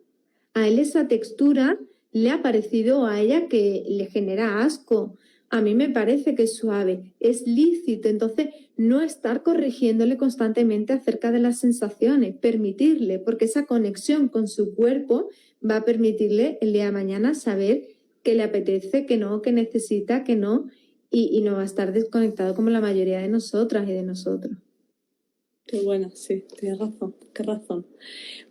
a él esa textura le ha parecido a ella que le genera asco. A mí me parece que es suave, es lícito, entonces no estar corrigiéndole constantemente acerca de las sensaciones, permitirle, porque esa conexión con su cuerpo va a permitirle el día de mañana saber que le apetece, que no, que necesita, que no, y no va a estar desconectado como la mayoría de nosotras y de nosotros. Qué bueno, sí, tienes razón, qué razón.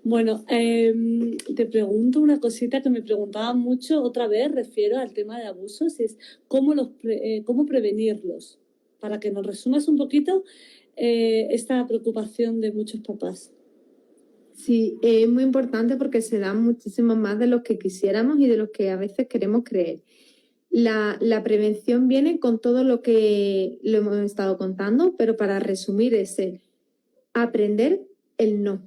Bueno, te pregunto una cosita que me preguntaba mucho otra vez, refiero al tema de abusos, es cómo prevenirlos, para que nos resumas un poquito esta preocupación de muchos papás. Sí, es muy importante porque se dan muchísimo más de los que quisiéramos y de los que a veces queremos creer. La prevención viene con todo lo que lo hemos estado contando, pero para resumir es aprender el no,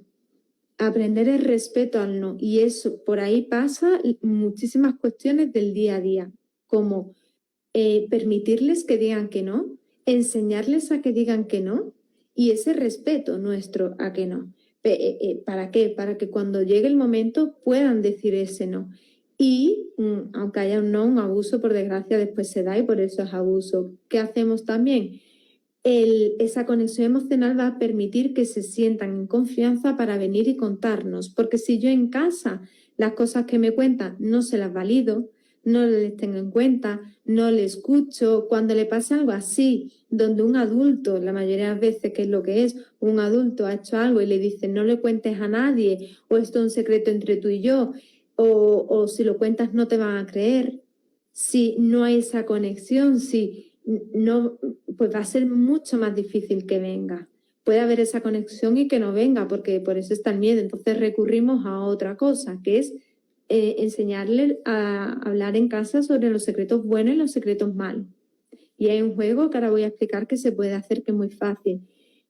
aprender el respeto al no. Y eso, por ahí pasa muchísimas cuestiones del día a día, como permitirles que digan que no, enseñarles a que digan que no y ese respeto nuestro a que no. ¿Para qué? Para que cuando llegue el momento puedan decir ese no. Y aunque haya un no, un abuso, por desgracia, después se da y por eso es abuso. ¿Qué hacemos también? Esa conexión emocional va a permitir que se sientan en confianza para venir y contarnos. Porque si yo en casa las cosas que me cuentan no se las valido, no les tengo en cuenta, no les escucho, cuando le pasa algo así, donde un adulto, la mayoría de las veces que es lo que es, un adulto ha hecho algo y le dice no le cuentes a nadie, o esto es un secreto entre tú y yo, o si lo cuentas no te van a creer, si no hay esa conexión, si no, pues va a ser mucho más difícil que venga. Puede haber esa conexión y que no venga, porque por eso está el miedo. Entonces recurrimos a otra cosa, que es enseñarle a hablar en casa sobre los secretos buenos y los secretos malos. Y hay un juego que ahora voy a explicar que se puede hacer, que es muy fácil.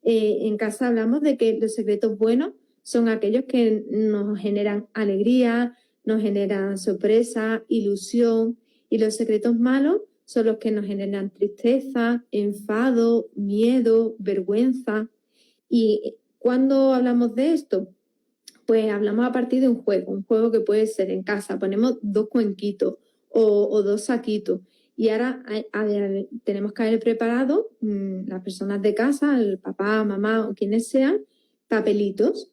En casa hablamos de que los secretos buenos son aquellos que nos generan alegría, nos generan sorpresa, ilusión, y los secretos malos son los que nos generan tristeza, enfado, miedo, vergüenza. ¿Y cuando hablamos de esto? Pues hablamos a partir de un juego que puede ser en casa, ponemos 2 cuenquitos o 2 saquitos y ahora tenemos que haber preparado las personas de casa, el papá, mamá o quienes sean, papelitos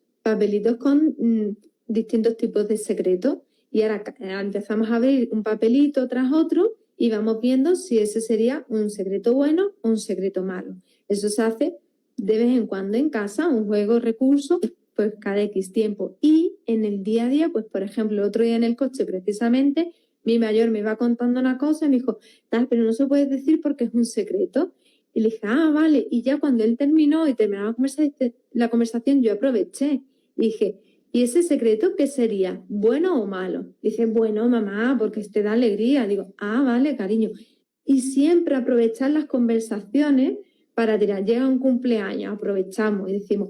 con distintos tipos de secretos y ahora empezamos a abrir un papelito tras otro y vamos viendo si ese sería un secreto bueno o un secreto malo. Eso se hace de vez en cuando en casa, un juego recurso, pues cada X tiempo. Y en el día a día, pues por ejemplo, el otro día en el coche precisamente, mi mayor me iba contando una cosa y me dijo, tal, pero no se puede decir porque es un secreto. Y le dije, ah, vale. Y ya cuando él terminó y terminó la conversación, yo aproveché y dije, ¿y ese secreto qué sería? ¿Bueno o malo? Dice, bueno, mamá, porque te da alegría. Digo, ah, vale, cariño. Y siempre aprovechar las conversaciones para tirar. Llega un cumpleaños, aprovechamos y decimos,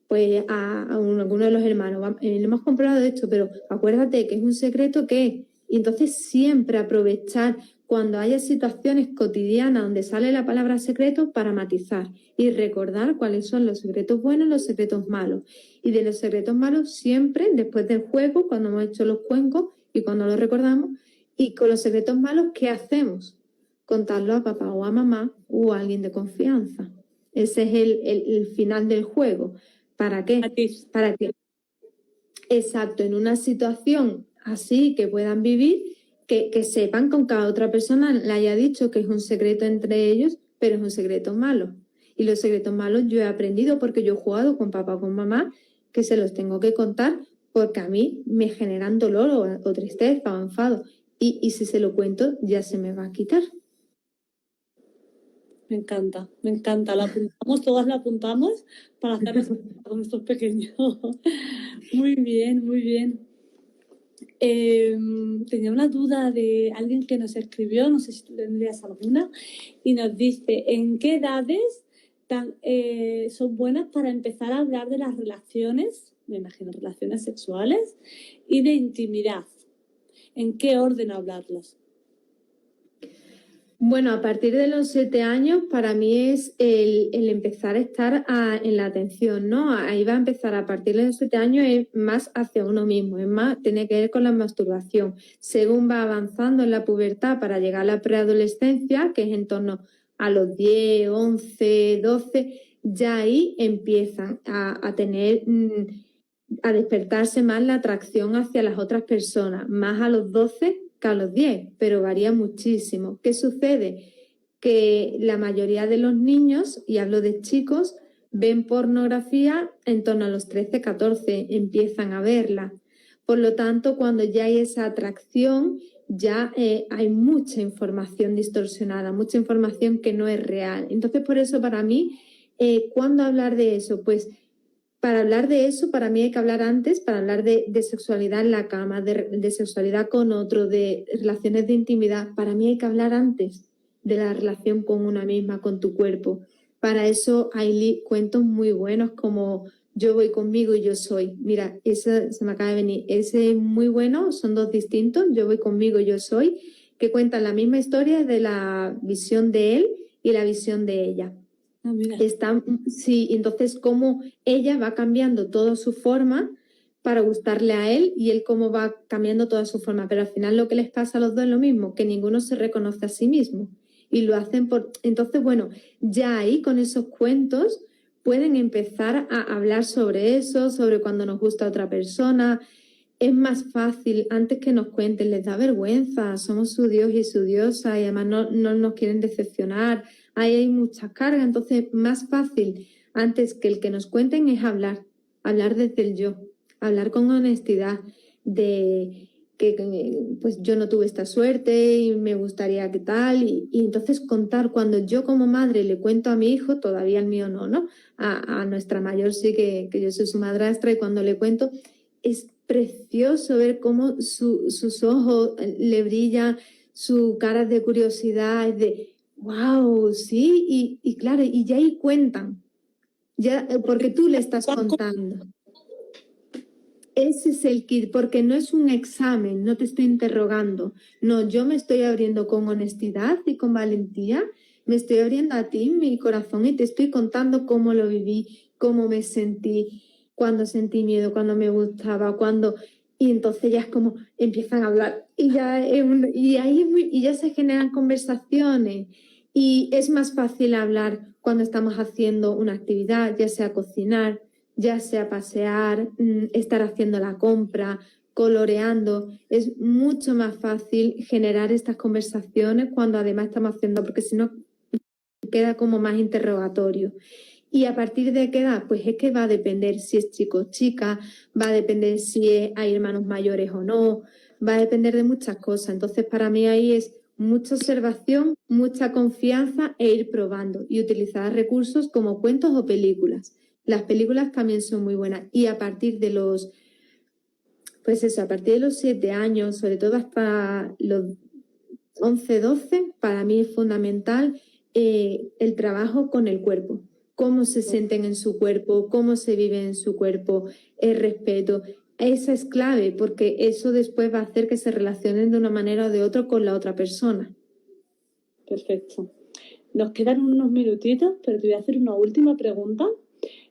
pues a alguno de los hermanos, le hemos comprado esto, pero acuérdate que es un secreto que... Y entonces siempre aprovechar cuando haya situaciones cotidianas donde sale la palabra secreto para matizar y recordar cuáles son los secretos buenos y los secretos malos. Y de los secretos malos siempre, después del juego, cuando hemos hecho los cuencos y cuando los recordamos, y con los secretos malos, ¿qué hacemos? Contarlo a papá o a mamá o a alguien de confianza. Ese es el final del juego. ¿Para qué? Para que, exacto, en una situación así que puedan vivir, que sepan que cada otra persona le haya dicho que es un secreto entre ellos, pero es un secreto malo. Y los secretos malos yo he aprendido porque yo he jugado con papá o con mamá, que se los tengo que contar porque a mí me generan dolor o tristeza o enfado. Y si se lo cuento, ya se me va a quitar. Me encanta, me encanta. La apuntamos, todas la apuntamos para hacer con estos pequeños. Muy bien, muy bien. Tenía una duda de alguien que nos escribió, no sé si tú tendrías alguna, y nos dice, ¿en qué edades son buenas para empezar a hablar de las relaciones, me imagino relaciones sexuales, y de intimidad? ¿En qué orden hablarlas? Bueno, a partir de los 7 años para mí es el empezar a estar en la atención, ¿no? Ahí va a empezar a partir de los 7 años es más hacia uno mismo, es más, tiene que ver con la masturbación. Según va avanzando en la pubertad para llegar a la preadolescencia, que es en torno a los 10, 11, 12, ya ahí empiezan a tener, a despertarse más la atracción hacia las otras personas, más a los 12 que a los 10, pero varía muchísimo. ¿Qué sucede? Que la mayoría de los niños, y hablo de chicos, ven pornografía en torno a los 13, 14, empiezan a verla. Por lo tanto, cuando ya hay esa atracción, ya hay mucha información distorsionada, mucha información que no es real. Entonces, por eso para mí, ¿cuándo hablar de eso? Pues para hablar de eso, para mí hay que hablar antes, para hablar de sexualidad en la cama, de sexualidad con otro, de relaciones de intimidad. Para mí hay que hablar antes de la relación con una misma, con tu cuerpo. Para eso hay cuentos muy buenos como Yo voy conmigo y yo soy. Mira, ese se me acaba de venir. Ese es muy bueno, son 2 distintos, Yo voy conmigo y yo soy. que cuentan la misma historia de la visión de él y la visión de ella. Ah, mira. Sí, entonces cómo ella va cambiando toda su forma para gustarle a él y él cómo va cambiando toda su forma. Pero al final lo que les pasa a los dos es lo mismo, que ninguno se reconoce a sí mismo. Y lo hacen por... Entonces, bueno, ya ahí con esos cuentos pueden empezar a hablar sobre eso, sobre cuando nos gusta otra persona. Es más fácil, antes que nos cuenten, les da vergüenza, somos su Dios y su diosa y además no nos quieren decepcionar, ahí hay mucha carga, entonces más fácil, antes que el que nos cuenten, es hablar desde el yo, hablar con honestidad de que pues yo no tuve esta suerte y me gustaría que tal, y entonces contar, cuando yo como madre le cuento a mi hijo, todavía el mío no, ¿no? A nuestra mayor sí que yo soy su madrastra y cuando le cuento es precioso ver cómo sus ojos le brillan, su cara de curiosidad, es de wow, sí, y claro, y ya ahí cuentan, ya, porque tú le estás contando. Ese es el kit, porque no es un examen, no te estoy interrogando, no, yo me estoy abriendo con honestidad y con valentía, me estoy abriendo a ti, mi corazón, y te estoy contando cómo lo viví, cómo me sentí, cuando sentí miedo, cuando me gustaba, cuando... Y entonces ya es como empiezan a hablar y ya se generan conversaciones y es más fácil hablar cuando estamos haciendo una actividad, ya sea cocinar, ya sea pasear, estar haciendo la compra, coloreando. Es mucho más fácil generar estas conversaciones cuando además estamos haciendo, porque si no queda como más interrogatorio. ¿Y a partir de qué edad? Pues es que va a depender si es chico o chica, va a depender si hay hermanos mayores o no, va a depender de muchas cosas. Entonces, para mí ahí es mucha observación, mucha confianza e ir probando y utilizar recursos como cuentos o películas. Las películas también son muy buenas y a partir de los, pues eso, a partir de los 7 años, sobre todo hasta los 11, 12, para mí es fundamental el trabajo con el cuerpo. Cómo se sienten en su cuerpo, cómo se vive en su cuerpo, el respeto. Esa es clave porque eso después va a hacer que se relacionen de una manera o de otra con la otra persona. Perfecto. Nos quedan unos minutitos, pero te voy a hacer una última pregunta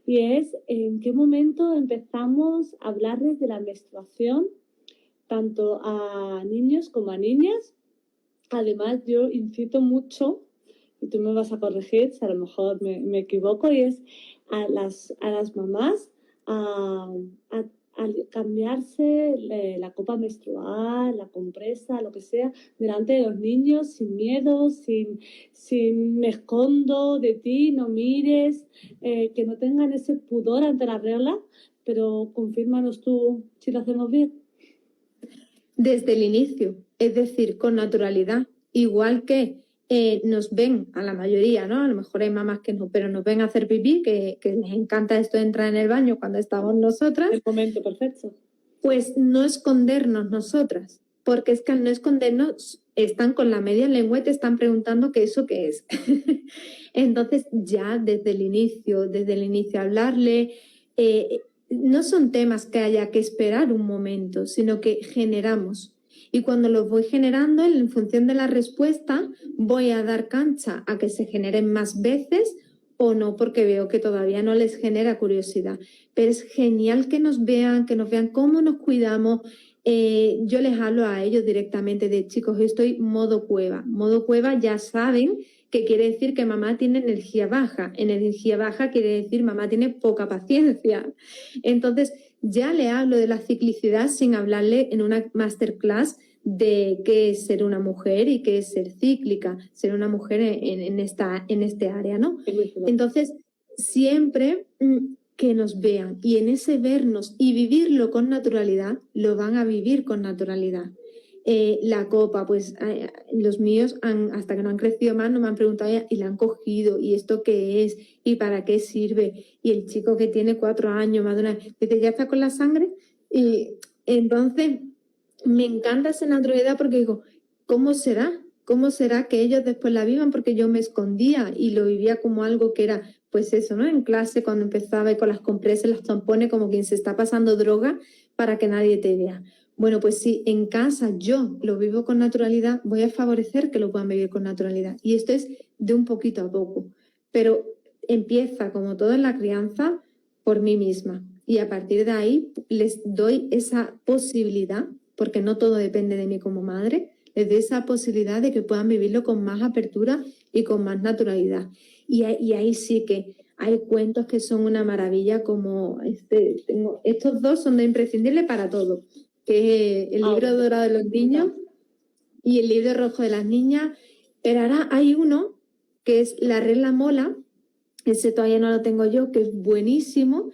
y es ¿en qué momento empezamos a hablarles de la menstruación tanto a niños como a niñas? Además, yo incito mucho, y tú me vas a corregir si a lo mejor me equivoco, y es a las mamás a cambiarse la copa menstrual, la compresa, lo que sea, delante de los niños, sin miedo, sin me escondo de ti, no mires, que no tengan ese pudor ante la regla, pero confírmanos tú si lo hacemos bien. Desde el inicio, es decir, con naturalidad, igual que nos ven a la mayoría, ¿no? A lo mejor hay mamás que no, pero nos ven hacer pipí, que les encanta esto de entrar en el baño cuando estamos nosotras. El momento perfecto. Pues no escondernos nosotras, porque es que al no escondernos están con la media lengua y te están preguntando qué es. Entonces ya desde el inicio hablarle, no son temas que haya que esperar un momento, sino que generamos. Y cuando los voy generando, en función de la respuesta, voy a dar cancha a que se generen más veces o no, porque veo que todavía no les genera curiosidad. Pero es genial que nos vean cómo nos cuidamos. Yo les hablo a ellos directamente de chicos, estoy modo cueva. Modo cueva ya saben que quiere decir que mamá tiene energía baja. Energía baja quiere decir mamá tiene poca paciencia. Entonces ya le hablo de la ciclicidad sin hablarle en una masterclass de qué es ser una mujer y qué es ser cíclica, ser una mujer en este área, ¿no? Entonces, siempre que nos vean y en ese vernos y vivirlo con naturalidad, lo van a vivir con naturalidad. La copa, pues los míos hasta que no han crecido más no me han preguntado y la han cogido y esto qué es y para qué sirve, y el chico que tiene 4 años más de una dice ya está con la sangre, y entonces me encanta esa naturalidad porque digo, ¿cómo será que ellos después la vivan? Porque yo me escondía y lo vivía como algo que era, pues eso, ¿no? En clase cuando empezaba y con las compresas, los tampones, como quien se está pasando droga para que nadie te vea. Bueno, pues si en casa yo lo vivo con naturalidad, voy a favorecer que lo puedan vivir con naturalidad. Y esto es de un poquito a poco. Pero empieza, como todo en la crianza, por mí misma. Y a partir de ahí les doy esa posibilidad, porque no todo depende de mí como madre, les doy esa posibilidad de que puedan vivirlo con más apertura y con más naturalidad. Y ahí sí que hay cuentos que son una maravilla, como estos dos son de imprescindible para todo, que es el libro dorado de los niños y el libro rojo de las niñas. Pero ahora hay uno que es La regla mola, ese todavía no lo tengo yo, que es buenísimo,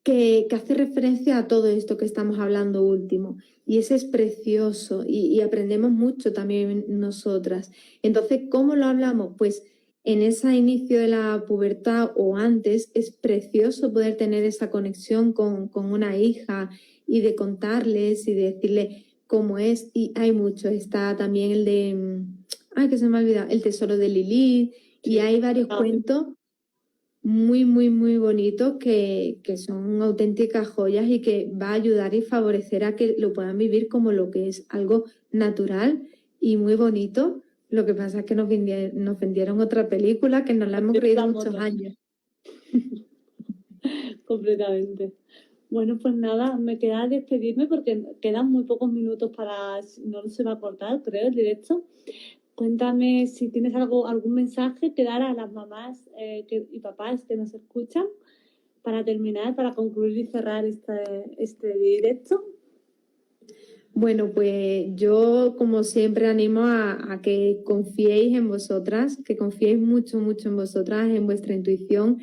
que hace referencia a todo esto que estamos hablando último. Y ese es precioso y aprendemos mucho también nosotras. Entonces, ¿cómo lo hablamos? Pues en ese inicio de la pubertad o antes es precioso poder tener esa conexión con una hija y de contarles y de decirle cómo es. Y hay mucho. Está también el de, ay, que se me ha olvidado, El tesoro de Lilith. Y hay varios cuentos muy, muy, muy bonitos que son auténticas joyas y que va a ayudar y favorecer a que lo puedan vivir como lo que es algo natural y muy bonito. Lo que pasa es que nos vendieron otra película que nos la hemos creído muchos años. Completamente. Bueno, pues nada, me queda despedirme porque quedan muy pocos minutos para, no se va a cortar, creo, el directo. Cuéntame si tienes algún mensaje que dar a las mamás y papás que nos escuchan para terminar, para concluir y cerrar este directo. Bueno, pues yo como siempre animo a que confiéis en vosotras, que confiéis mucho, mucho en vosotras, en vuestra intuición,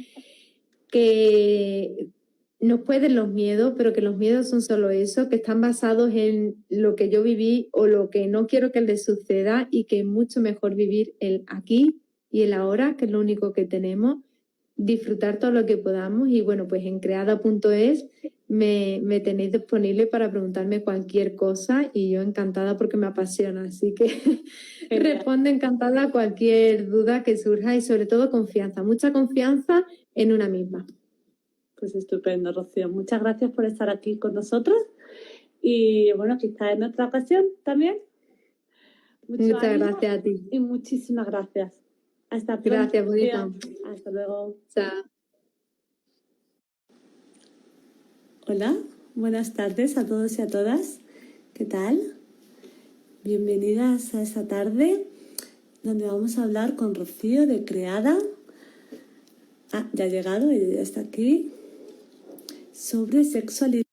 que nos pueden los miedos, pero que los miedos son solo eso, que están basados en lo que yo viví o lo que no quiero que les suceda y que es mucho mejor vivir el aquí y el ahora, que es lo único que tenemos, disfrutar todo lo que podamos. Y bueno, pues en creada.es me tenéis disponible para preguntarme cualquier cosa y yo encantada porque me apasiona, así que responde encantada a cualquier duda que surja y sobre todo confianza, mucha confianza en una misma. Pues estupendo, Rocío. Muchas gracias por estar aquí con nosotros y bueno, quizá en otra ocasión también. Muchas gracias a ti. Y muchísimas gracias. Hasta pronto. Gracias, bonita. Hasta luego. Chao. Hola, buenas tardes a todos y a todas. ¿Qué tal? Bienvenidas a esta tarde donde vamos a hablar con Rocío de Creada. Ya ha llegado, ella ya está aquí. Sobre sexualidad.